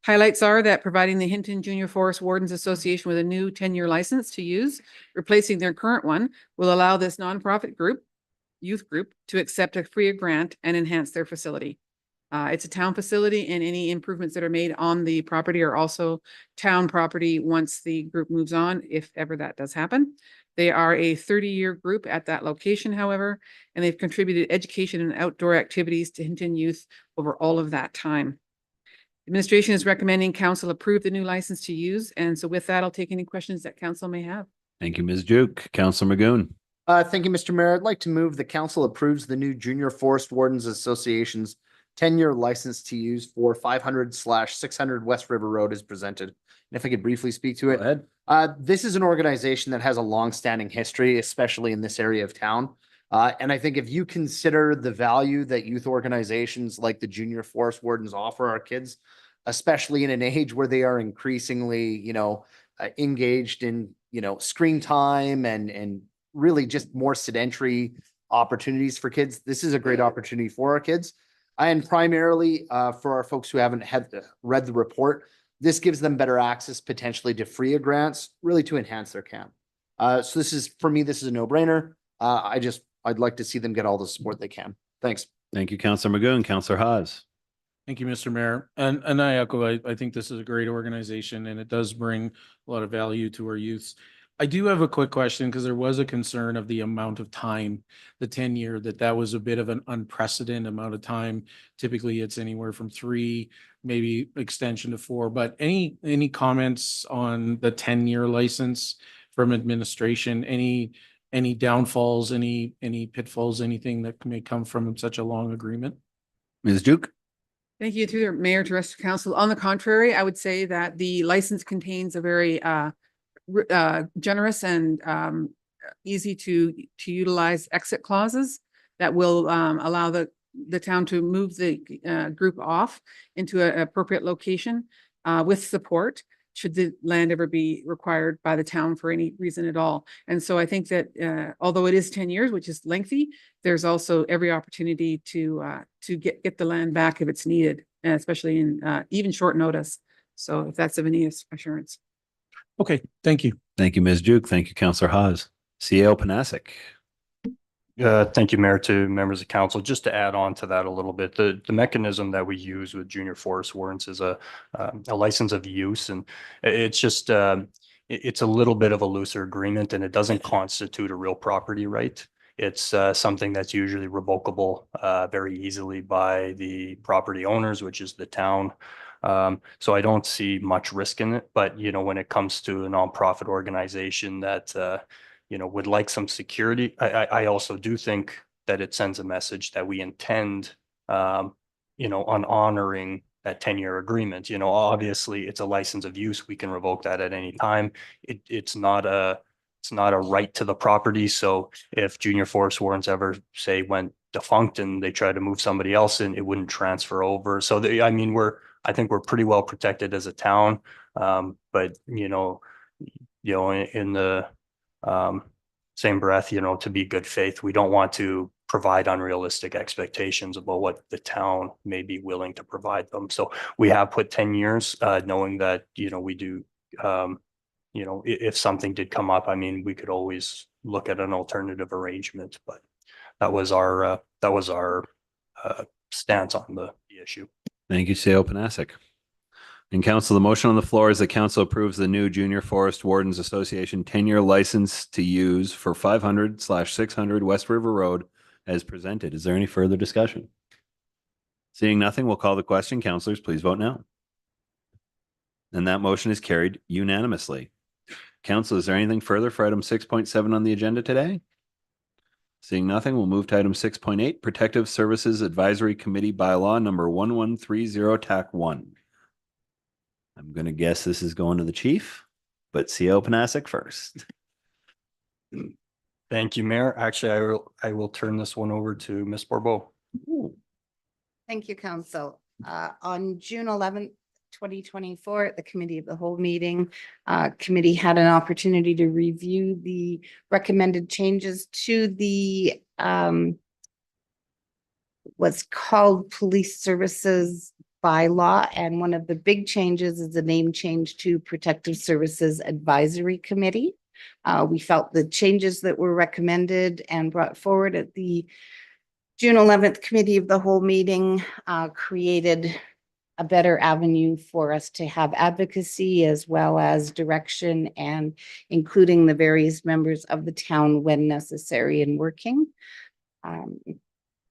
Highlights are that providing the Hinton Junior Forest Wardens Association with a new 10-year license to use, replacing their current one, will allow this nonprofit group, youth group, to accept a free grant and enhance their facility. It's a town facility, and any improvements that are made on the property are also town property once the group moves on, if ever that does happen. They are a 30-year group at that location, however, and they've contributed education and outdoor activities to Hinton youth over all of that time. Administration is recommending council approve the new license to use, and so with that, I'll take any questions that council may have. Thank you, Ms. Juke. Councillor Maguhn. Thank you, Mr. Mayor. I'd like to move the council approves the new Junior Forest Wardens Association's 10-year license to use for 500/600 West River Road is presented. And if I could briefly speak to it. Go ahead. This is an organization that has a long-standing history, especially in this area of town. And I think if you consider the value that youth organizations like the Junior Forest Wardens offer our kids, especially in an age where they are increasingly, engaged in, screen time and really just more sedentary opportunities for kids, this is a great opportunity for our kids. And primarily for our folks who haven't read the report, this gives them better access potentially to free grants, really to enhance their camp. So this is, for me, this is a no-brainer. I'd like to see them get all the support they can. Thanks. Thank you, Councillor Maguhn. Councillor Haas. Thank you, Mr. Mayor. And I echo, I think this is a great organization and it does bring a lot of value to our youths. I do have a quick question because there was a concern of the amount of time, the 10-year, that was a bit of an unprecedented amount of time. Typically, it's anywhere from 3, maybe extension to 4. But any comments on the 10-year license from administration? Any downfalls, any pitfalls, anything that may come from such a long agreement? Ms. Juke. Thank you to the mayor, to the rest of council. On the contrary, I would say that the license contains a very generous and easy to utilize exit clauses that will allow the town to move the group off into an appropriate location with support should the land ever be required by the town for any reason at all. And so I think that although it is 10 years, which is lengthy, there's also every opportunity to get the land back if it's needed, especially in even short notice. So if that's of any assurance. Okay, thank you. Thank you, Ms. Juke. Thank you, Councillor Haas. CO Panasic. Thank you, Mayor, to members of council. Just to add on to that a little bit, the mechanism that we use with Junior Forest Wardens is a license of use, and it's just it's a little bit of a looser agreement and it doesn't constitute a real property right. It's something that's usually revocable very easily by the property owners, which is the town. So I don't see much risk in it, but you know, when it comes to a nonprofit organization that you know, would like some security, I also do think that it sends a message that we intend you know, on honoring that 10-year agreement. You know, obviously it's a license of use. We can revoke that at any time. It's not a right to the property. So if junior forest wardens ever say went defunct and they try to move somebody else in, it wouldn't transfer over. So I mean, I think we're pretty well protected as a town. But you know, in the same breath, you know, to be good faith, we don't want to provide unrealistic expectations about what the town may be willing to provide them. So we have put 10 years, knowing that, you know, we do, you know, if something did come up, I mean, we could always look at an alternative arrangement, but that was our stance on the issue. Thank you, Seo Panasic. And council, the motion on the floor is that council approves the new Junior Forest Wardens Association 10-year license to use for 500/600 West River Road as presented. Is there any further discussion? Seeing nothing, we'll call the question. Councillors, please vote now. And that motion is carried unanimously. Council, is there anything further for item 6.7 on the agenda today? Seeing nothing, we'll move to item 6.8, Protective Services Advisory Committee Bylaw number 1130 TAC 1. I'm going to guess this is going to the chief, but Seo Panasic first. Thank you, Mayor. Actually, I will turn this one over to Ms. Bourbeau. Thank you, Council. On June 11th, 2024, at the Committee of the Whole meeting, committee had an opportunity to review the recommended changes to the what's called Police Services Bylaw, and one of the big changes is the name change to Protective Services Advisory Committee. We felt the changes that were recommended and brought forward at the June 11th Committee of the Whole meeting created a better avenue for us to have advocacy as well as direction, and including the various members of the town when necessary in working.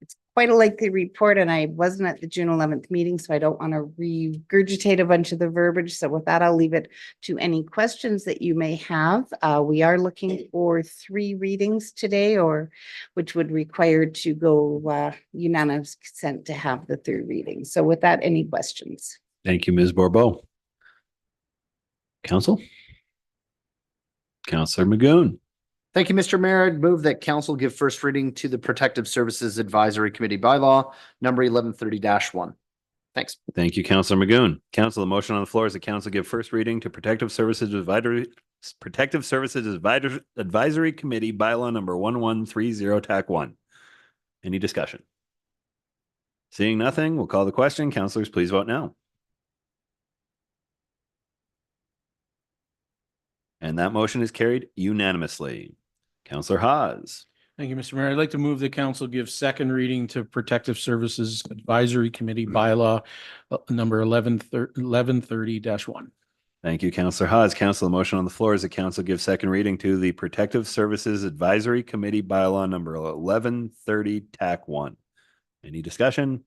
It's quite a lengthy report, and I wasn't at the June 11th meeting, so I don't want to regurgitate a bunch of the verbiage. So with that, I'll leave it to any questions that you may have. We are looking for 3 readings today, or which would require to go unanimous consent to have the 3rd reading. So with that, any questions? Thank you, Ms. Bourbeau. Council? Councillor Maguhn. Thank you, Mr. Mayor. I'd move that council give first reading to the Protective Services Advisory Committee Bylaw number 1130-1. Thanks. Thank you, Councillor Maguhn. Council, the motion on the floor is that council give first reading to Protective Services Advisory Committee Bylaw number 1130 TAC 1. Any discussion? Seeing nothing, we'll call the question. Councillors, please vote now. And that motion is carried unanimously. Councillor Haas. Thank you, Mr. Mayor. I'd like to move the council give second reading to Protective Services Advisory Committee Bylaw number 1130-1. Thank you, Councillor Haas. Council, the motion on the floor is that council give second reading to the Protective Services Advisory Committee Bylaw number 1130 TAC 1. Any discussion?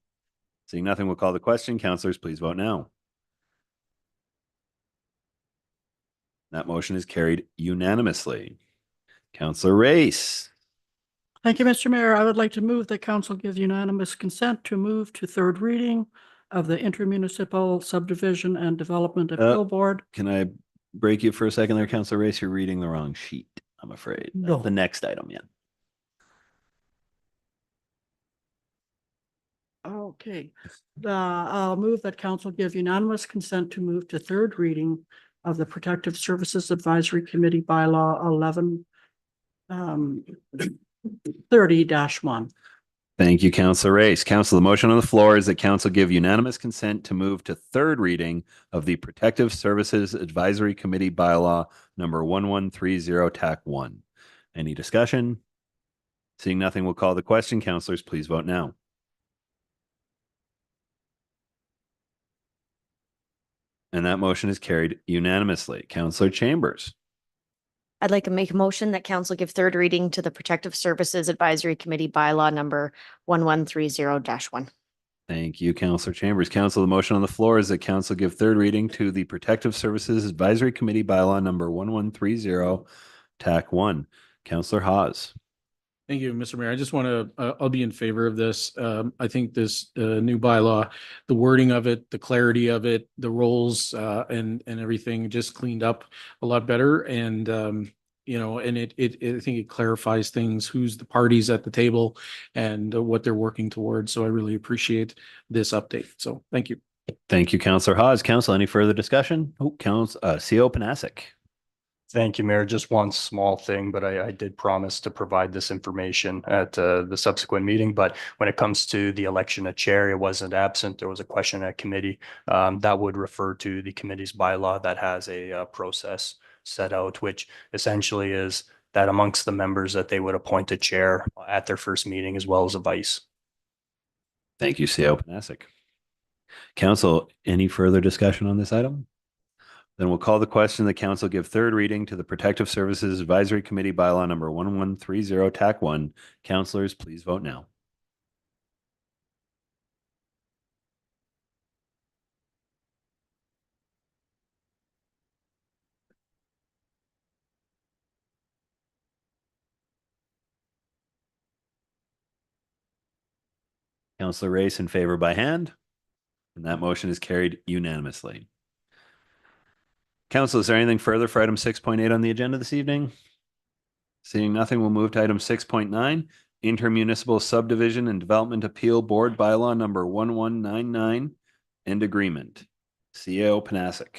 Seeing nothing, we'll call the question. Councillors, please vote now. That motion is carried unanimously. Councillor Race. Thank you, Mr. Mayor. I would like to move that council give unanimous consent to move to 3rd reading of the Intermunicipal Subdivision and Development Appeal Board. Can I break you for a second there, Councillor Race? You're reading the wrong sheet, I'm afraid. No. The next item, yeah. Okay. I'll move that council give unanimous consent to move to 3rd reading of the Protective Services Advisory Committee Bylaw 1130-1. Thank you, Councillor Race. Council, the motion on the floor is that council give unanimous consent to move to 3rd reading of the Protective Services Advisory Committee Bylaw number 1130 TAC 1. Any discussion? Seeing nothing, we'll call the question. Councillors, please vote now. And that motion is carried unanimously. Councillor Chambers. I'd like to make a motion that council give third reading to the Protective Services Advisory Committee bylaw number 1130-1. Thank you, Councillor Chambers. Council, the motion on the floor is that council give third reading to the Protective Services Advisory Committee bylaw number 1130 TAC 1. Councillor Hawes. Thank you, Mr. Mayor. I just want to, I'll be in favor of this. I think this new bylaw, the wording of it, the clarity of it, the roles and everything just cleaned up a lot better. And you know, and I think it clarifies things, who's the parties at the table and what they're working towards. So I really appreciate this update. So thank you. Thank you, Councillor Hawes. Council, any further discussion? Oh, CO Panasic. Thank you, Mayor. Just one small thing, but I did promise to provide this information at the subsequent meeting. But when it comes to the election of chair, it wasn't absent. There was a question at committee that would refer to the committee's bylaw that has a process set out, which essentially is that amongst the members that they would appoint a chair at their first meeting as well as a vice. Thank you, CO Panasic. Council, any further discussion on this item? Then we'll call the question that council give third reading to the Protective Services Advisory Committee bylaw number 1130 TAC 1. Councillors, please vote now. Councillor Race in favor by hand, and that motion is carried unanimously. Council, is there anything further for item 6.8 on the agenda this evening? Seeing nothing, we'll move to item 6.9, Intermunicipal Subdivision and Development Appeal Board bylaw number 1199 and agreement. CO Panasic.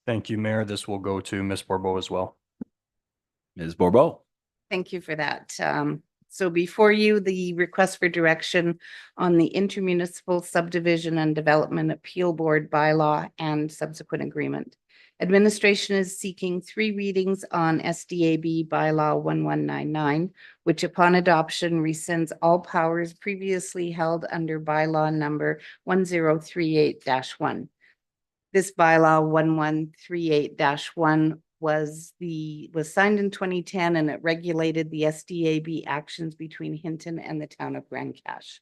Thank you, Mayor. This will go to Ms. Bourbeau as well. Ms. Bourbeau. Thank you for that. So before you, the request for direction on the Intermunicipal Subdivision and Development Appeal Board bylaw and subsequent agreement. Administration is seeking 3 readings on SDAB bylaw 1199, which upon adoption rescinds all powers previously held under bylaw number 1038-1. This bylaw 1138-1 was signed in 2010, and it regulated the SDAB actions between Hinton and the town of Grand Cache.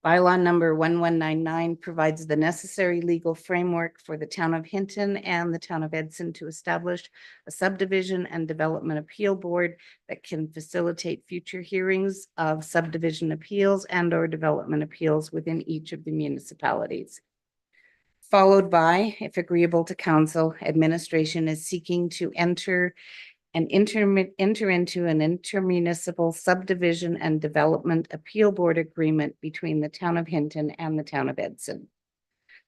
Bylaw number 1199 provides the necessary legal framework for the town of Hinton and the town of Edson to establish a subdivision and development appeal board that can facilitate future hearings of subdivision appeals and/or development appeals within each of the municipalities. Followed by, if agreeable to council, administration is seeking to enter into an intermunicipal subdivision and development appeal board agreement between the town of Hinton and the town of Edson.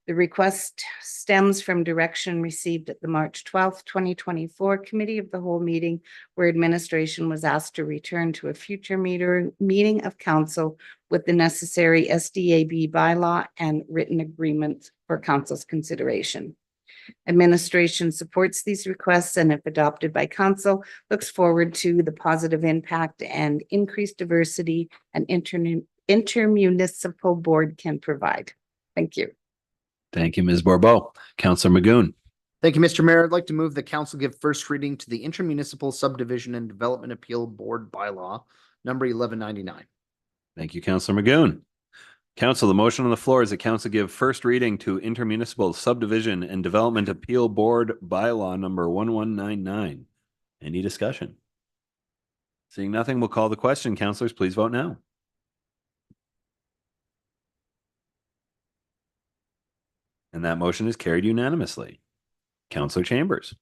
The request stems from direction received at the March 12th, 2024 Committee of the Whole meeting, where administration was asked to return to a future meeting of council with the necessary SDAB bylaw and written agreement for council's consideration. Administration supports these requests, and if adopted by council, looks forward to the positive impact and increased diversity an intermunicipal board can provide. Thank you. Thank you, Ms. Bourbeau. Councillor Maguhn. Thank you, Mr. Mayor. I'd like to move the council give first reading to the Intermunicipal Subdivision and Development Appeal Board bylaw number 1199. Thank you, Councillor Maguhn. Council, the motion on the floor is that council give first reading to Intermunicipal Subdivision and Development Appeal Board bylaw number 1199. Any discussion? Seeing nothing, we'll call the question. Councillors, please vote now. And that motion is carried unanimously. Councillor Chambers.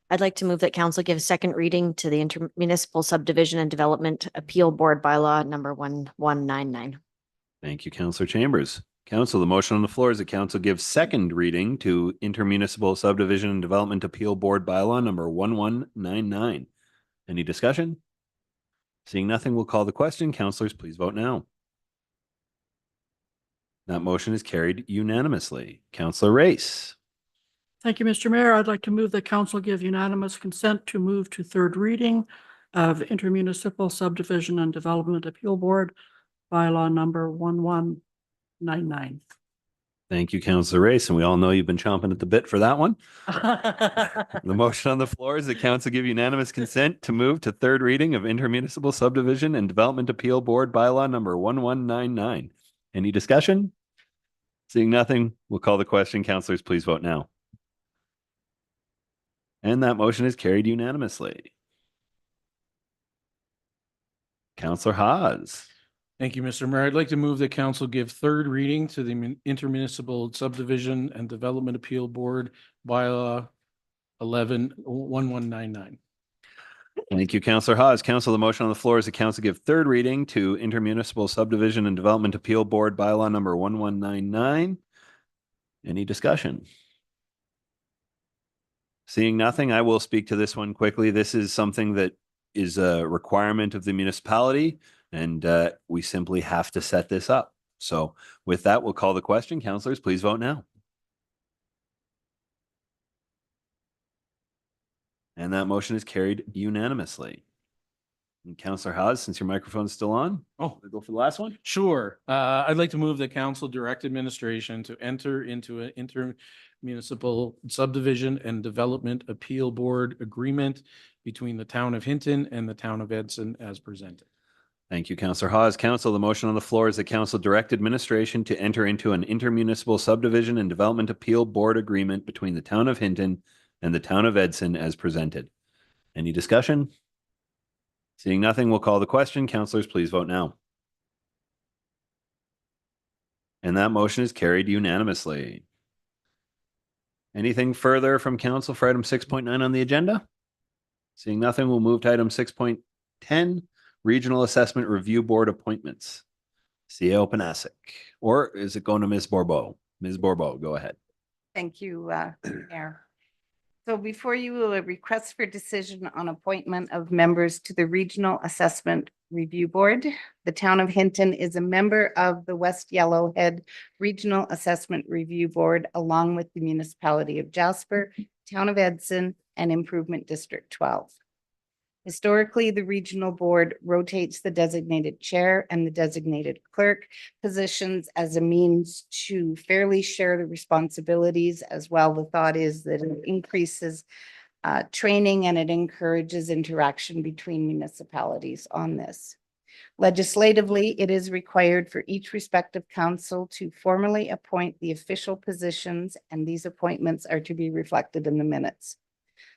I'd like to move that council give second reading to the Intermunicipal Subdivision and Development Appeal Board bylaw number 1199. Thank you, Councillor Chambers. Council, the motion on the floor is that council give second reading to Intermunicipal Subdivision and Development Appeal Board bylaw number 1199. Any discussion? Seeing nothing, we'll call the question. Councillors, please vote now. That motion is carried unanimously. Councillor Race. Thank you, Mr. Mayor. I'd like to move that council give unanimous consent to move to third reading of Intermunicipal Subdivision and Development Appeal Board bylaw number 1199. Thank you, Councillor Race, and we all know you've been chomping at the bit for that one. The motion on the floor is that council give unanimous consent to move to third reading of Intermunicipal Subdivision and Development Appeal Board Bylaw number 1199. Any discussion? Seeing nothing, we'll call the question. Councillors, please vote now. And that motion is carried unanimously. Councillor Haas. Thank you, Mr. Mayor. I'd like to move that council give third reading to the Intermunicipal Subdivision and Development Appeal Board Bylaw 1199. Thank you, Councillor Haas. Council, the motion on the floor is the council give third reading to Intermunicipal Subdivision and Development Appeal Board Bylaw number 1199. Any discussion? Seeing nothing, I will speak to this one quickly. This is something that is a requirement of the municipality, and we simply have to set this up. So with that, we'll call the question. Councillors, please vote now. And that motion is carried unanimously. And Councillor Haas, since your microphone is still on, we'll go for the last one. Sure. I'd like to move that council direct administration to enter into an intermunicipal subdivision and development appeal board agreement between the town of Hinton and the town of Edson as presented. Thank you, Councillor Haas. Council, the motion on the floor is that council direct administration to enter into an intermunicipal subdivision and development appeal board agreement between the town of Hinton and the town of Edson as presented. Any discussion? Seeing nothing, we'll call the question. Councillors, please vote now. And that motion is carried unanimously. Anything further from council for item 6.9 on the agenda? Seeing nothing, we'll move to item 6.10, Regional Assessment Review Board appointments. CAO Panasic, or is it going to Ms. Bourbeau? Ms. Bourbeau, go ahead. Thank you, Mayor. So before you, a request for decision on appointment of members to the Regional Assessment Review Board. The town of Hinton is a member of the West Yellowhead Regional Assessment Review Board, along with the municipality of Jasper, town of Edson, and Improvement District 12. Historically, the regional board rotates the designated chair and the designated clerk positions as a means to fairly share the responsibilities as well. The thought is that it increases training and it encourages interaction between municipalities on this. Legislatively, it is required for each respective council to formally appoint the official positions, and these appointments are to be reflected in the minutes.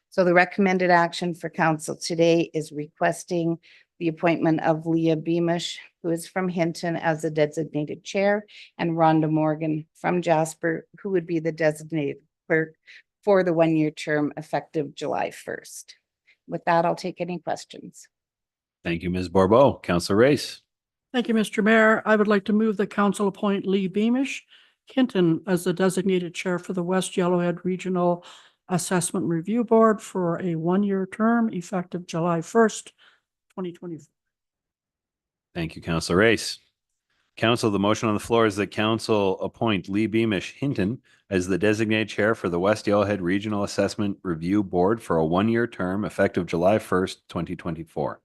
So the recommended action for council today is requesting the appointment of Leah Beamish, who is from Hinton, as the designated chair, and Rhonda Morgan from Jasper, who would be the designated clerk for the one-year term effective July 1st. With that, I'll take any questions. Thank you, Ms. Bourbeau. Councillor Race. Thank you, Mr. Mayor. I would like to move that council appoint Lee Beamish, Hinton, as the designated chair for the West Yellowhead Regional Assessment Review Board for a one-year term effective July 1st, 2024. Thank you, Councillor Race. Council, the motion on the floor is that council appoint Lee Beamish Hinton as the designated chair for the West Yellowhead Regional Assessment Review Board for a one-year term effective July 1st, 2024.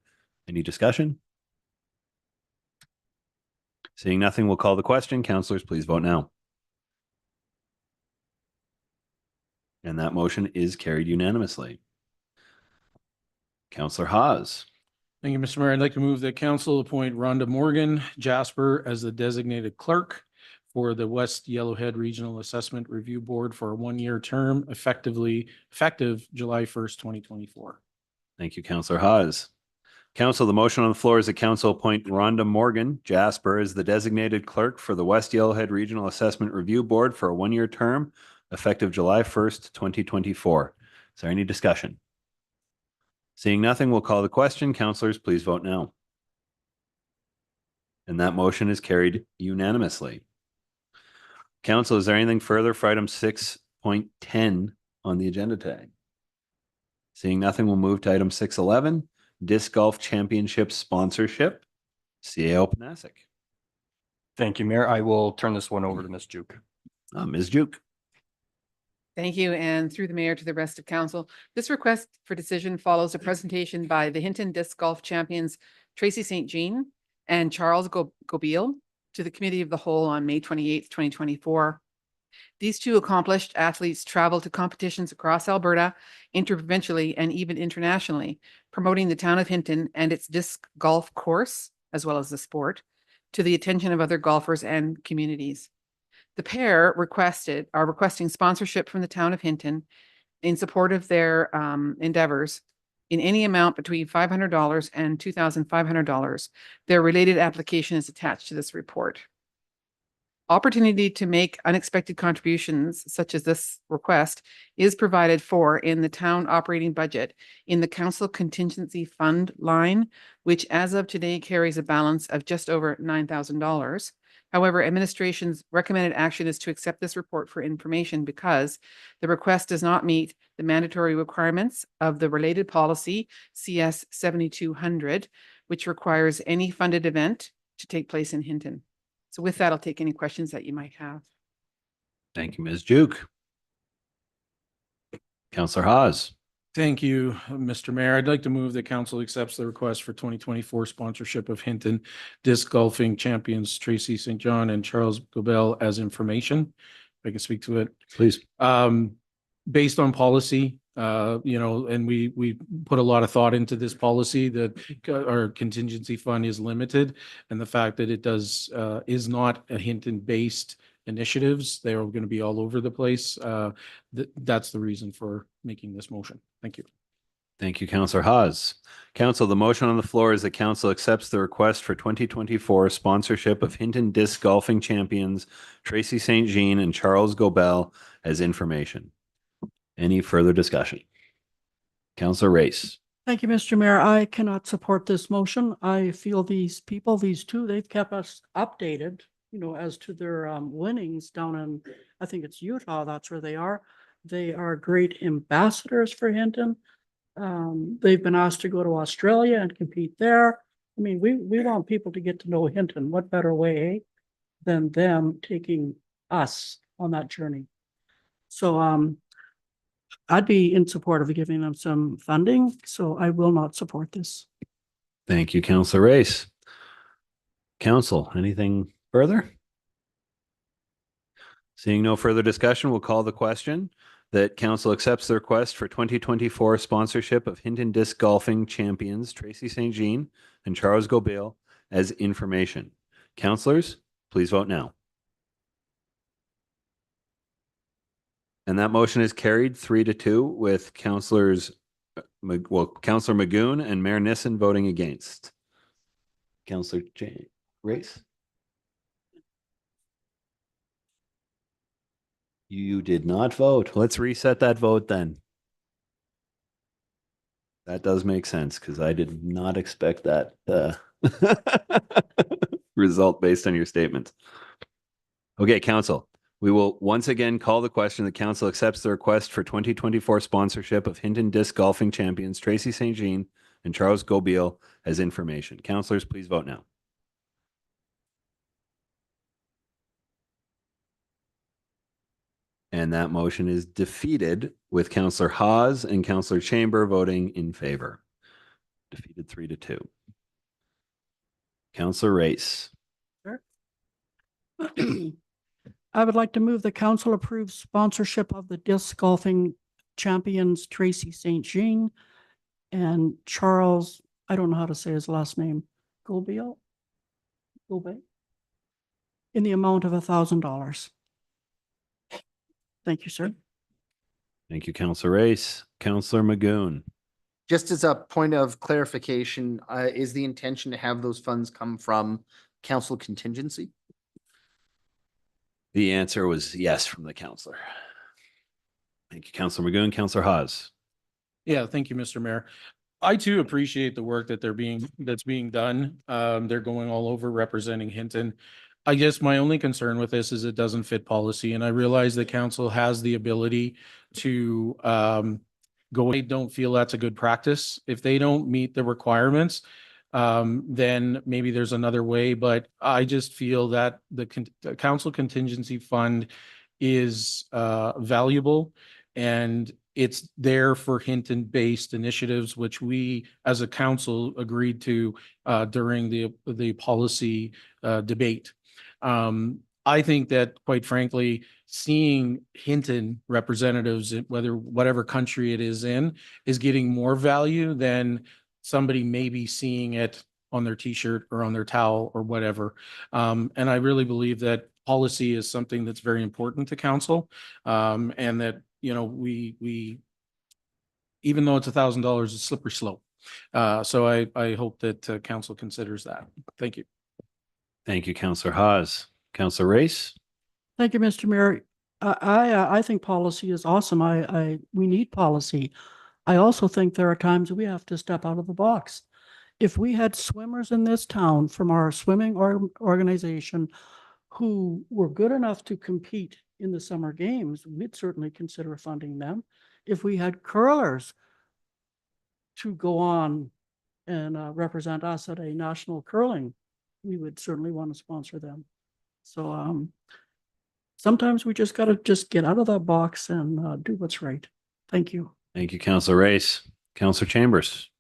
Any discussion? Seeing nothing, we'll call the question. Councillors, please vote now. And that motion is carried unanimously. Councillor Haas. Thank you, Mr. Mayor. I'd like to move that council appoint Rhonda Morgan Jasper as the designated clerk for the West Yellowhead Regional Assessment Review Board for a one-year term effective July 1st, 2024. Thank you, Councillor Haas. Council, the motion on the floor is that council appoint Rhonda Morgan Jasper as the designated clerk for the West Yellowhead Regional Assessment Review Board for a one-year term effective July 1st, 2024. Is there any discussion? Seeing nothing, we'll call the question. Councillors, please vote now. And that motion is carried unanimously. Council, is there anything further for item 6.10 on the agenda today? Seeing nothing, we'll move to item 6.11, Disc Golf Championship sponsorship, CAO Panasic. Thank you, Mayor. I will turn this one over to Ms. Juke. Ms. Juke. Thank you, and through the mayor to the rest of council. This request for decision follows a presentation by the Hinton Disc Golf Champions Tracy St. Jean and Charles Gobiel to the Committee of the Whole on May 28th, 2024. These two accomplished athletes travel to competitions across Alberta, interprovincially, and even internationally, promoting the town of Hinton and its disc golf course, as well as the sport, to the attention of other golfers and communities. The pair are requesting sponsorship from the town of Hinton in support of their endeavors in any amount between $500 and $2,500. Their related application is attached to this report. Opportunity to make unexpected contributions such as this request is provided for in the town operating budget in the council contingency fund line, which as of today carries a balance of just over $9,000. However, administration's recommended action is to accept this report for information because the request does not meet the mandatory requirements of the related policy CS 7200, which requires any funded event to take place in Hinton. So with that, I'll take any questions that you might have. Thank you, Ms. Duke. Councillor Hawes. Thank you, Mr. Mayor. I'd like to move that council accepts the request for 2024 sponsorship of Hinton disc golfing champions Tracy St. John and Charles Gobel as information. If I can speak to it. Please. Based on policy, and we put a lot of thought into this policy that our contingency fund is limited, and the fact that it is not a Hinton-based initiatives. They are going to be all over the place. That's the reason for making this motion. Thank you. Thank you, Councillor Hawes. Council, the motion on the floor is that council accepts the request for 2024 sponsorship of Hinton disc golfing champions Tracy St. Jean and Charles Gobel as information. Any further discussion? Councillor Race. Thank you, Mr. Mayor. I cannot support this motion. I feel these people, these two, they've kept us updated, as to their winnings down in, I think it's Utah, that's where they are. They are great ambassadors for Hinton. They've been asked to go to Australia and compete there. I mean, we want people to get to know Hinton. What better way than them taking us on that journey? So I'd be in support of giving them some funding, so I will not support this. Thank you, Councillor Race. Council, anything further? Seeing no further discussion, we'll call the question that council accepts the request for 2024 sponsorship of Hinton disc golfing champions Tracy St. Jean and Charles Gobel as information. Councillors, please vote now. And that motion is carried 3-2 with Councillor Maguhn and Mayor Nissen voting against. Councillor Race? You did not vote. Let's reset that vote then. That does make sense because I did not expect that result based on your statement. Okay, council. We will once again call the question that council accepts the request for 2024 sponsorship of Hinton disc golfing champions Tracy St. Jean and Charles Gobel as information. Councillors, please vote now. And that motion is defeated with Councillor Hawes and Councillor Chamber voting in favor. Defeated 3-2. Councillor Race. Sure. I would like to move the council approve sponsorship of the disc golfing champions Tracy St. Jean and Charles, I don't know how to say his last name, Gobel, in the amount of $1,000. Thank you, sir. Thank you, Councillor Race. Councillor Maguhn. Just as a point of clarification, is the intention to have those funds come from council contingency? The answer was yes from the councillor. Thank you, Councillor Maguhn. Councillor Hawes. Yeah, thank you, Mr. Mayor. I too appreciate the work that that's being done. They're going all over representing Hinton. I guess my only concern with this is it doesn't fit policy, and I realize the council has the ability to go. I don't feel that's a good practice. If they don't meet the requirements, then maybe there's another way. But I just feel that the council contingency fund is valuable, and it's there for Hinton-based initiatives, which we as a council agreed to during the policy debate. I think that quite frankly, seeing Hinton representatives, whatever country it is in, is getting more value than somebody maybe seeing it on their t-shirt or on their towel or whatever. And I really believe that policy is something that's very important to council. And that, you know, we even though it's $1,000, it's a slippery slope. So I hope that council considers that. Thank you. Thank you, Councillor Haas. Councillor Race? Thank you, Mr. Mayor. I think policy is awesome. We need policy. I also think there are times we have to step out of the box. If we had swimmers in this town from our swimming organization who were good enough to compete in the summer games, we'd certainly consider funding them. If we had curlers to go on and represent us at a national curling, we would certainly want to sponsor them. So sometimes we just got to just get out of that box and do what's right. Thank you. Thank you, Councillor Race. Councillor Chambers?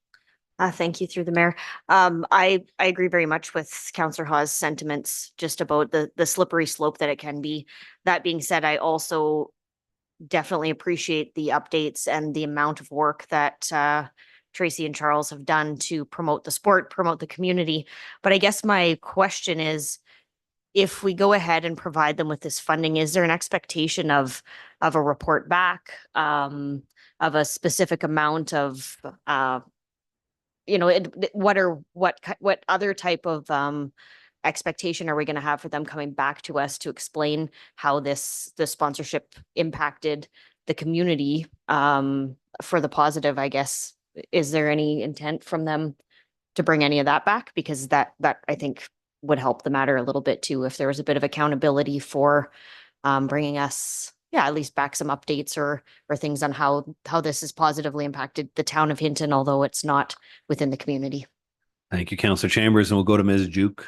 Thank you through the mayor. I agree very much with Councillor Hawes' sentiments just about the slippery slope that it can be. That being said, I also definitely appreciate the updates and the amount of work that Tracy and Charles have done to promote the sport, promote the community. But I guess my question is, if we go ahead and provide them with this funding, is there an expectation of a report back, of a specific amount of, what other type of expectation are we going to have for them coming back to us to explain how the sponsorship impacted the community for the positive, I guess? Is there any intent from them to bring any of that back? Because that I think would help the matter a little bit too, if there was a bit of accountability for bringing us, at least back some updates or things on how this has positively impacted the town of Hinton, although it's not within the community. Thank you, Councillor Chambers, and we'll go to Ms. Duke.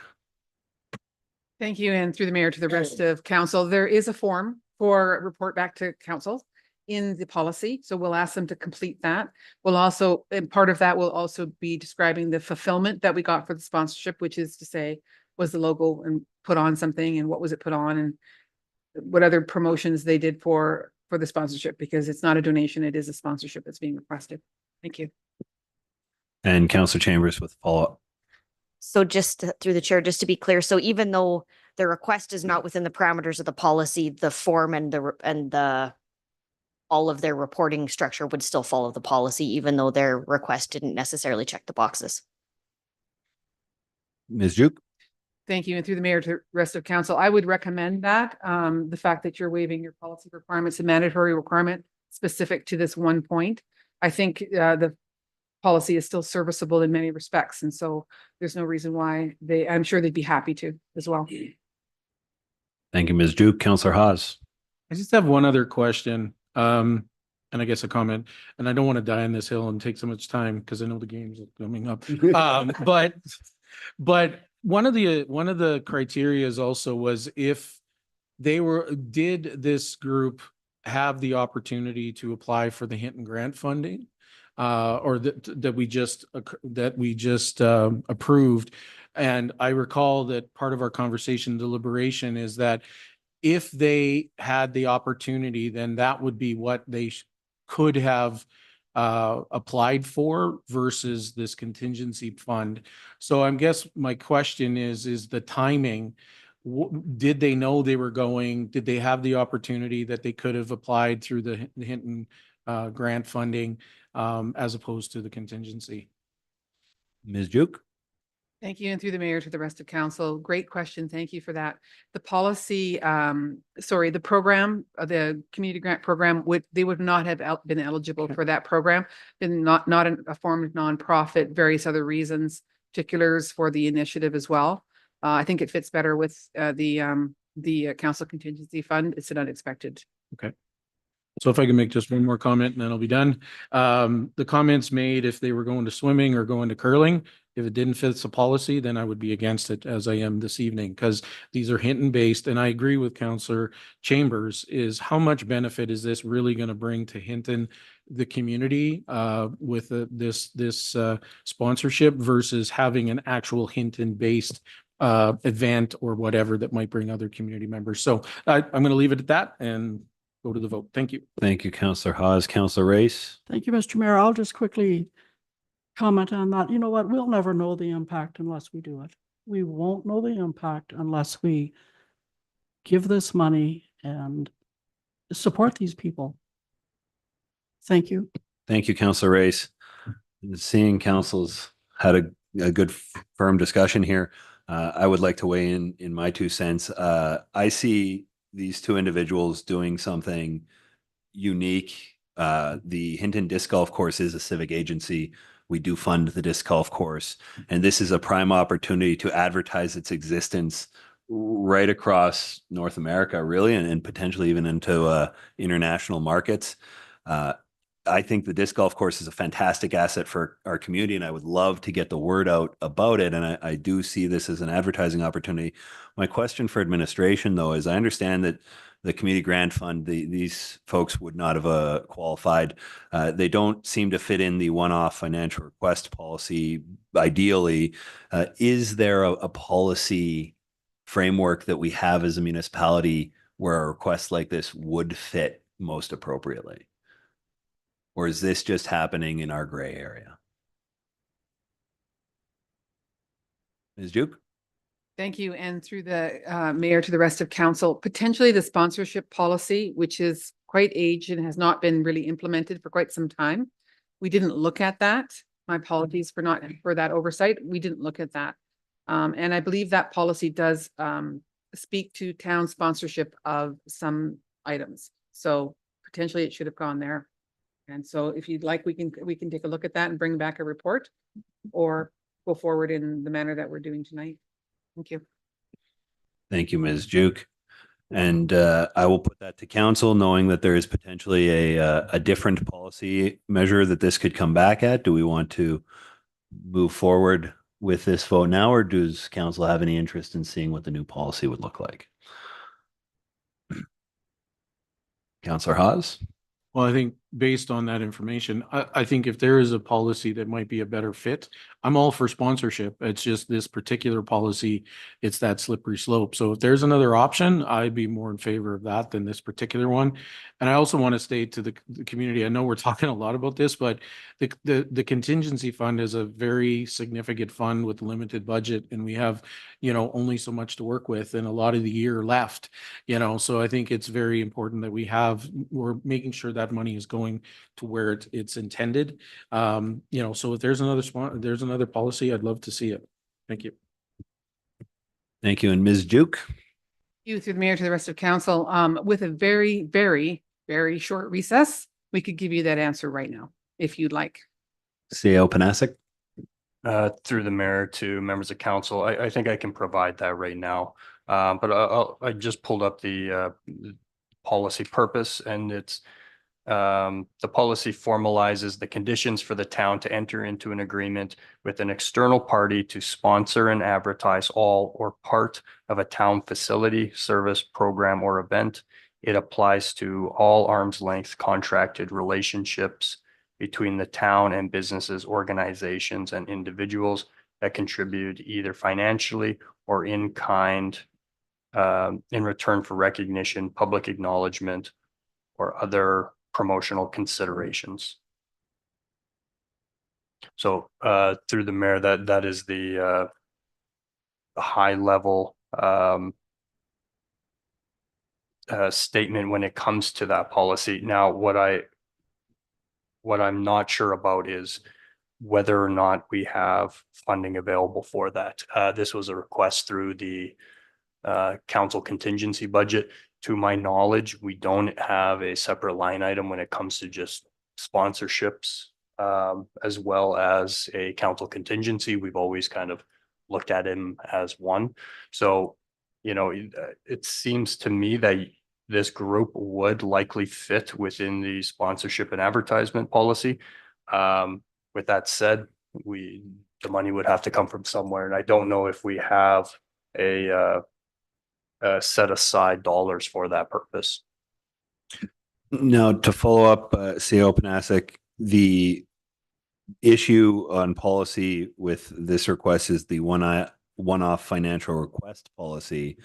Thank you, and through the mayor to the rest of council. There is a form for a report back to council in the policy, so we'll ask them to complete that. We'll also, and part of that will also be describing the fulfillment that we got for the sponsorship, which is to say, was the logo and put on something, and what was it put on, and what other promotions they did for the sponsorship, because it's not a donation, it is a sponsorship that's being requested. Thank you. And Councillor Chambers with follow-up. So just through the chair, just to be clear, so even though the request is not within the parameters of the policy, the form and the all of their reporting structure would still follow the policy, even though their request didn't necessarily check the boxes. Ms. Duke? Thank you. And through the mayor to the rest of council, I would recommend that the fact that you're waiving your policy requirements and mandatory requirement specific to this one point. I think the policy is still serviceable in many respects. And so there's no reason why I'm sure they'd be happy to as well. Thank you, Ms. Duke. Councillor Haas? I just have one other question, and I guess a comment, and I don't want to die on this hill and take so much time because I know the games are coming up. But one of the criterias also was if did this group have the opportunity to apply for the Hinton grant funding, or that we just approved. And I recall that part of our conversation deliberation is that if they had the opportunity, then that would be what they could have applied for versus this contingency fund. So I guess my question is the timing. Did they know they were going? Did they have the opportunity that they could have applied through the Hinton grant funding as opposed to the contingency? Ms. Duke? Thank you. And through the mayor to the rest of council. Great question. Thank you for that. The policy, the program, the community grant program, they would not have been eligible for that program. Been not a formed nonprofit, various other reasons, particulars for the initiative as well. I think it fits better with the council contingency fund. It's an unexpected. Okay. So if I can make just one more comment and then I'll be done. The comments made if they were going to swimming or going to curling, if it didn't fit the policy, then I would be against it, as I am this evening, because these are Hinton based. And I agree with Councillor Chambers, is how much benefit is this really going to bring to Hinton, the community, with this sponsorship versus having an actual Hinton based event or whatever that might bring other community members. So I'm going to leave it at that and go to the vote. Thank you. Thank you, Councillor Hawes. Councillor Race? Thank you, Mr. Mayor. I'll just quickly comment on that. You know what? We'll never know the impact unless we do it. We won't know the impact unless we give this money and support these people. Thank you. Thank you, Councillor Race. Seeing council's had a good firm discussion here, I would like to weigh in my 2 cents. I see these two individuals doing something unique. The Hinton Disc Golf Course is a civic agency. We do fund the disc golf course, and this is a prime opportunity to advertise its existence right across North America, really, and potentially even into international markets. I think the disc golf course is a fantastic asset for our community, and I would love to get the word out about it. And I do see this as an advertising opportunity. My question for administration, though, is I understand that the community grant fund, these folks would not have qualified. They don't seem to fit in the one-off financial request policy. Ideally, is there a policy framework that we have as a municipality where a request like this would fit most appropriately? Or is this just happening in our gray area? Ms. Duke? Thank you. And through the mayor to the rest of council, potentially the sponsorship policy, which is quite aged and has not been really implemented for quite some time. We didn't look at that. My apologies for that oversight. We didn't look at that. And I believe that policy does speak to town sponsorship of some items. So potentially it should have gone there. And so if you'd like, we can take a look at that and bring back a report or go forward in the manner that we're doing tonight. Thank you. Thank you, Ms. Duke. And I will put that to council, knowing that there is potentially a different policy measure that this could come back at. Do we want to move forward with this vote now, or does council have any interest in seeing what the new policy would look like? Councillor Hawes? Well, I think based on that information, I think if there is a policy that might be a better fit, I'm all for sponsorship. It's just this particular policy, it's that slippery slope. So if there's another option, I'd be more in favor of that than this particular one. And I also want to state to the community, I know we're talking a lot about this, but the contingency fund is a very significant fund with limited budget, and we have, only so much to work with and a lot of the year left, so I think it's very important that we're making sure that money is going to where it's intended. So if there's another policy, I'd love to see it. Thank you. Thank you. And Ms. Duke? You through the mayor to the rest of council, with a very, very, very short recess, we could give you that answer right now, if you'd like. CEO Panasic? Through the mayor to members of council, I think I can provide that right now. But I just pulled up the policy purpose, and it's the policy formalizes the conditions for the town to enter into an agreement with an external party to sponsor and advertise all or part of a town facility, service, program, or event. It applies to all arm's length contracted relationships between the town and businesses, organizations, and individuals that contribute either financially or in kind in return for recognition, public acknowledgement, or other promotional considerations. So through the mayor, that is the high level statement when it comes to that policy. Now, what I'm not sure about is whether or not we have funding available for that. This was a request through the council contingency budget. To my knowledge, we don't have a separate line item when it comes to just sponsorships, as well as a council contingency. We've always kind of looked at him as one. So, it seems to me that this group would likely fit within the sponsorship and advertisement policy. With that said, the money would have to come from somewhere, and I don't know if we have a set aside dollars for that purpose. Now, to follow up, CEO Panasic, the issue on policy with this request is the one-off financial request policy.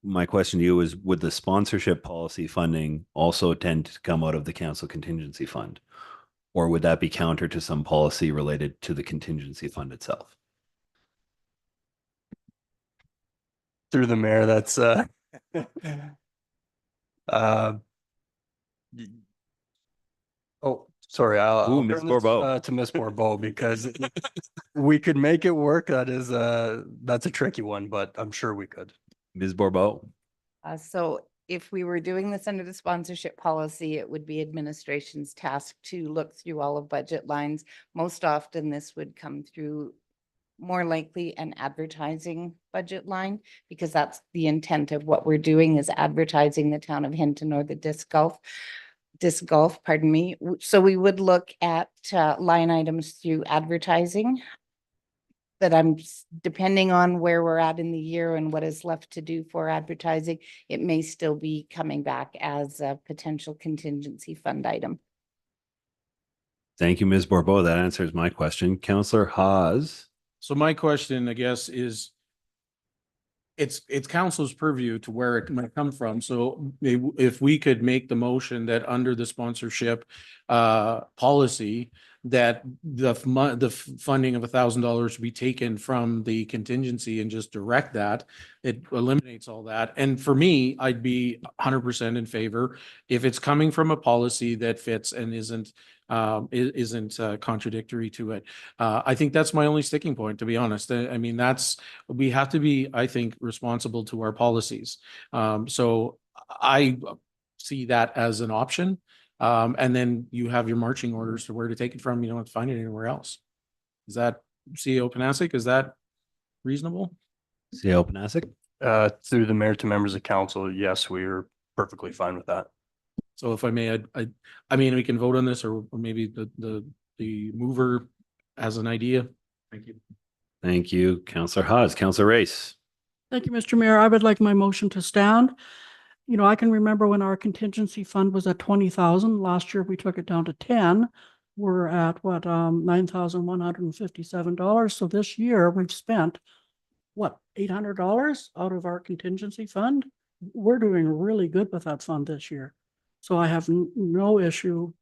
My question to you is, would the sponsorship policy funding also tend to come out of the council contingency fund? Or would that be counter to some policy related to the contingency fund itself? Through the mayor, that's y- oh, sorry, I'll Miss turn this, Bourbeau. to Miss Bourbeau because we could make it work. That is, that's a tricky one, but I'm sure we could. Ms. Bourbeau? So if we were doing this under the sponsorship policy, it would be administration's task to look through all of budget lines. Most often, this would come through more likely an advertising budget line, because that's the intent of what we're doing, is advertising the town of Hinton or the disc golf, pardon me. So we would look at line items through advertising. But depending on where we're at in the year and what is left to do for advertising, it may still be coming back as a potential contingency fund item. Thank you, Ms. Bourbeau. That answers my question. Councillor Haas? So my question, I guess, is it's council's purview to where it might come from. So if we could make the motion that under the sponsorship policy, that the funding of $1,000 be taken from the contingency and just direct that, it eliminates all that. And for me, I'd be 100% in favor if it's coming from a policy that fits and isn't contradictory to it. I think that's my only sticking point, to be honest. I mean, we have to be, I think, responsible to our policies. So I see that as an option. And then you have your marching orders to where to take it from. You don't have to find it anywhere else. Is that CEO Panasic? Is that reasonable? CEO Panasic? Through the mayor to members of council, yes, we are perfectly fine with that. So if I may, I mean, we can vote on this, or maybe the mover has an idea. Thank you. Thank you, Councillor Haas. Councillor Race? Thank you, Mr. Mayor. I would like my motion to stand. You know, I can remember when our contingency fund was at 20,000. Last year, we took it down to 10. We're at what, $9,157. So this year we've spent what, $800 out of our contingency fund. We're doing really good with that fund this year. So I have no issue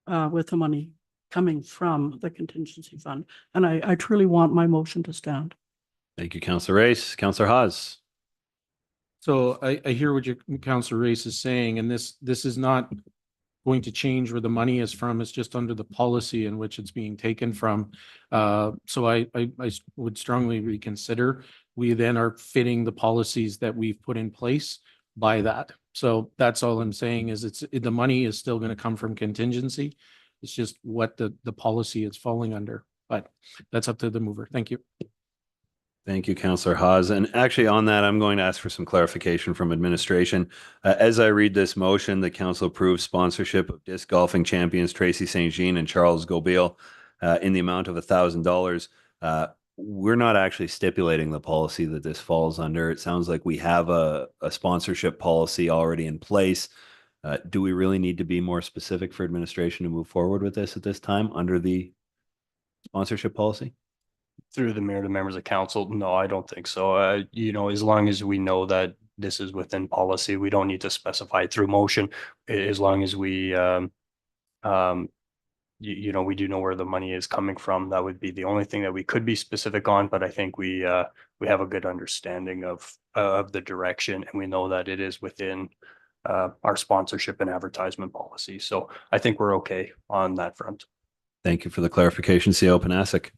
with the money coming from the contingency fund. And I truly want my motion to stand. Thank you, Councillor Race. Councillor Haas? So I hear what your Councillor Race is saying, and this is not going to change where the money is from. It's just under the policy in which it's being taken from. So I would strongly reconsider. We then are fitting the policies that we've put in place by that. So that's all I'm saying is the money is still going to come from contingency. It's just what the policy is falling under, but that's up to the mover. Thank you. Thank you, Councillor Haas. And actually on that, I'm going to ask for some clarification from administration. As I read this motion, the council approves sponsorship of disc golfing champions Tracy St. Jean and Charles Gobeil in the amount of $1,000. We're not actually stipulating the policy that this falls under. It sounds like we have a sponsorship policy already in place. Do we really need to be more specific for administration to move forward with this at this time under the sponsorship policy? Through the mayor to members of council, no, I don't think so. You know, as long as we know that this is within policy, we don't need to specify it through motion. As long as we, you know, we do know where the money is coming from. That would be the only thing that we could be specific on. But I think we have a good understanding of the direction, and we know that it is within our sponsorship and advertisement policy. So I think we're okay on that front. Thank you for the clarification, CEO Panasic.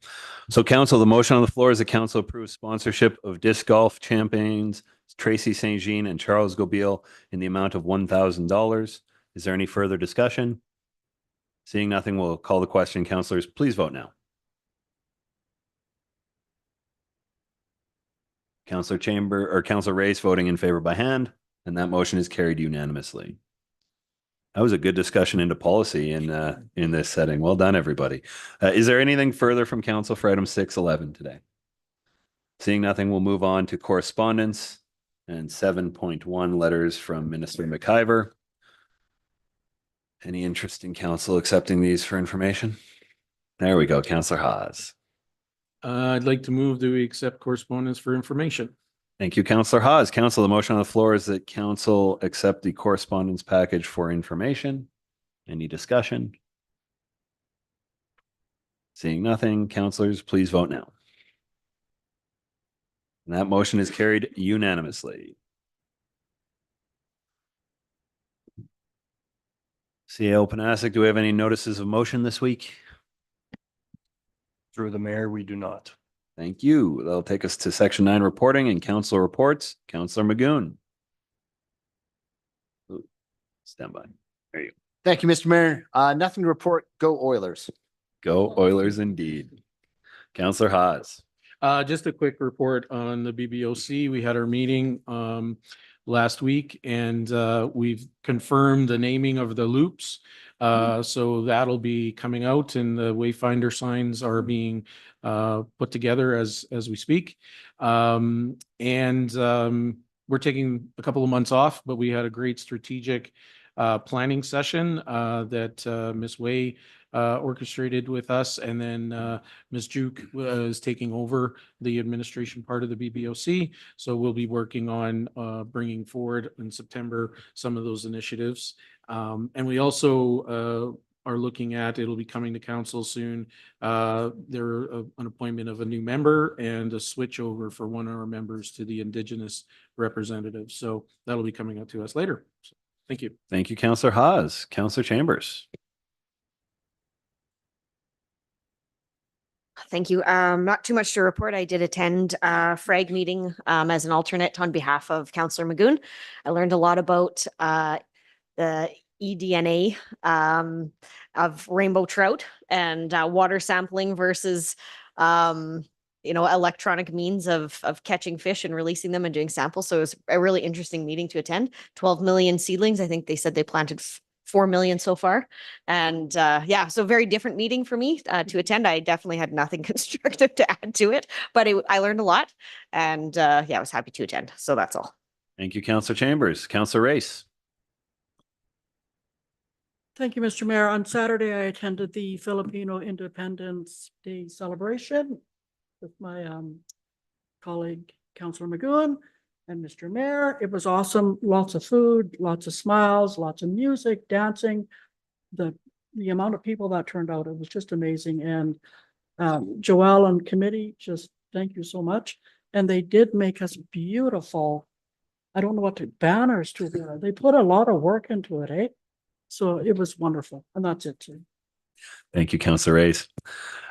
So council, the motion on the floor is the council approves sponsorship of disc golf champions Tracy St. Jean and Charles Gobeil in the amount of $1,000. Is there any further discussion? Seeing nothing, we'll call the question. Councillors, please vote now. Councillor Chamber or Councillor Race voting in favor by hand, and that motion is carried unanimously. That was a good discussion into policy in this setting. Well done, everybody. Is there anything further from council for item 611 today? Seeing nothing, we'll move on to correspondence and 7.1 letters from Minister McIver. Any interest in council accepting these for information? There we go, Councillor Haas. I'd like to move that we accept correspondence for information. Thank you, Councillor Hawes. Council, the motion on the floor is that council accept the correspondence package for information. Any discussion? Seeing nothing, councillors, please vote now. And that motion is carried unanimously. CAO Panasik, do we have any notices of motion this week? Through the mayor, we do not. Thank you. That'll take us to section 9 reporting and council reports. Councillor Maguhn. Ooh, stand by. There you Thank you, Mr. Mayor. Nothing to report. Go Oilers. go. Oilers indeed. Councillor Hawes. Just a quick report on the BBOC. We had our meeting last week and we've confirmed the naming of the loops. So that'll be coming out and the wayfinder signs are being put together as we speak. We're taking a couple of months off, but we had a great strategic planning session that Ms. Way orchestrated with us, and then Ms. Juke is taking over the administration part of the BBOC. So we'll be working on bringing forward in September some of those initiatives. And we also are looking at, it'll be coming to council soon, an appointment of a new member and a switch over for one of our members to the Indigenous representative. So that'll be coming up to us later. So, thank you. Thank you, Councillor Hawes. Councillor Chambers. Thank you. Not too much to report. I did attend a FRAG meeting as an alternate on behalf of Councillor Maguhn. I learned a lot about the eDNA of rainbow trout and water sampling versus electronic means of catching fish and releasing them and doing samples. So it was a really interesting meeting to attend. 12 million seedlings. I think they said they planted 4 million so far. And so very different meeting for me to attend. I definitely had nothing constructive to add to it, but I learned a lot and I was happy to attend. So that's all. Thank you, Councillor Chambers. Councillor Race. Thank you, Mr. Mayor. On Saturday, I attended the Filipino Independence Day celebration with my colleague, Councillor Maguhn, and Mr. Mayor. It was awesome. Lots of food, lots of smiles, lots of music, dancing. The amount of people that turned out, it was just amazing. And Joelle and committee, just thank you so much. And they did make us beautiful. I don't know what banners to wear. They put a lot of work into it, eh? So it was wonderful. And that's it too. Thank you, Councillor Race.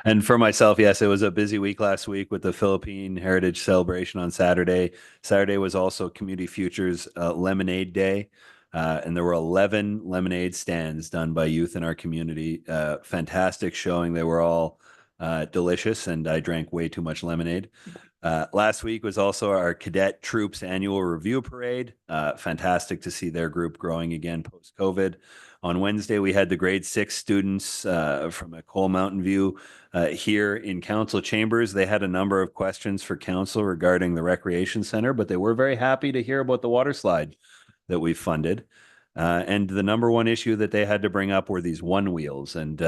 And for myself, yes, it was a busy week last week with the Philippine Heritage Celebration on Saturday. Saturday was also Community Futures Lemonade Day. And there were 11 lemonade stands done by youth in our community. Fantastic showing. They were all delicious, and I drank way too much lemonade. Last week was also our Cadet Troops Annual Review Parade. Fantastic to see their group growing again post-COVID. On Wednesday, we had the grade 6 students from a Cole Mountain View here in council chambers. They had a number of questions for council regarding the recreation center, but they were very happy to hear about the water slide that we funded. And the number one issue that they had to bring up were these one wheels. And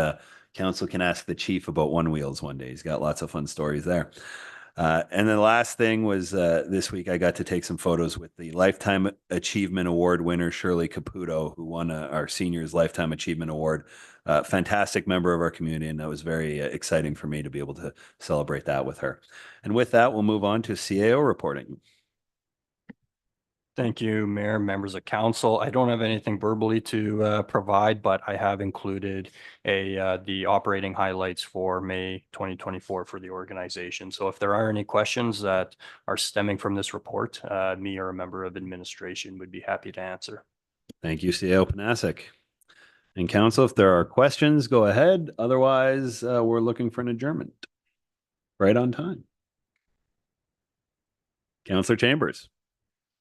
council can ask the chief about one wheels one day. He's got lots of fun stories there. And the last thing was this week I got to take some photos with the Lifetime Achievement Award winner, Shirley Caputo, who won our Seniors Lifetime Achievement Award. Fantastic member of our community, and that was very exciting for me to be able to celebrate that with her. And with that, we'll move on to CAO reporting. Thank you, Mayor, members of council. I don't have anything verbally to provide, but I have included the operating highlights for May 2024 for the organization. So if there are any questions that are stemming from this report, me or a member of administration would be happy to answer. Thank you, CAO Panasik. And council, if there are questions, go ahead. Otherwise, we're looking for an adjournment. Right on time. Councillor Chambers.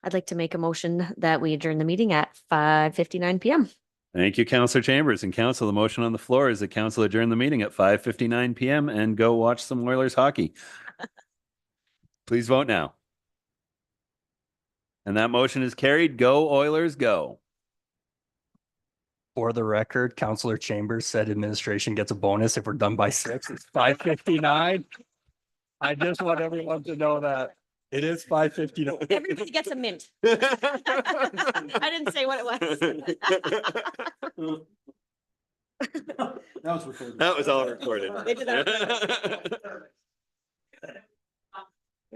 I'd like to make a motion that we adjourn the meeting at 5:59 p.m. Thank you, Councillor Chambers. And council, the motion on the floor is that council adjourn the meeting at 5:59 p.m. and go watch some Oilers hockey. Please vote now. And that motion is carried. Go Oilers, go. For the record, Councillor Chambers said administration gets a bonus if we're done by 6. It's 5:59. I just want everyone to know that it is 5:59. Everybody gets a mint. I didn't say what it was. That was recorded. That was all recorded. They did that.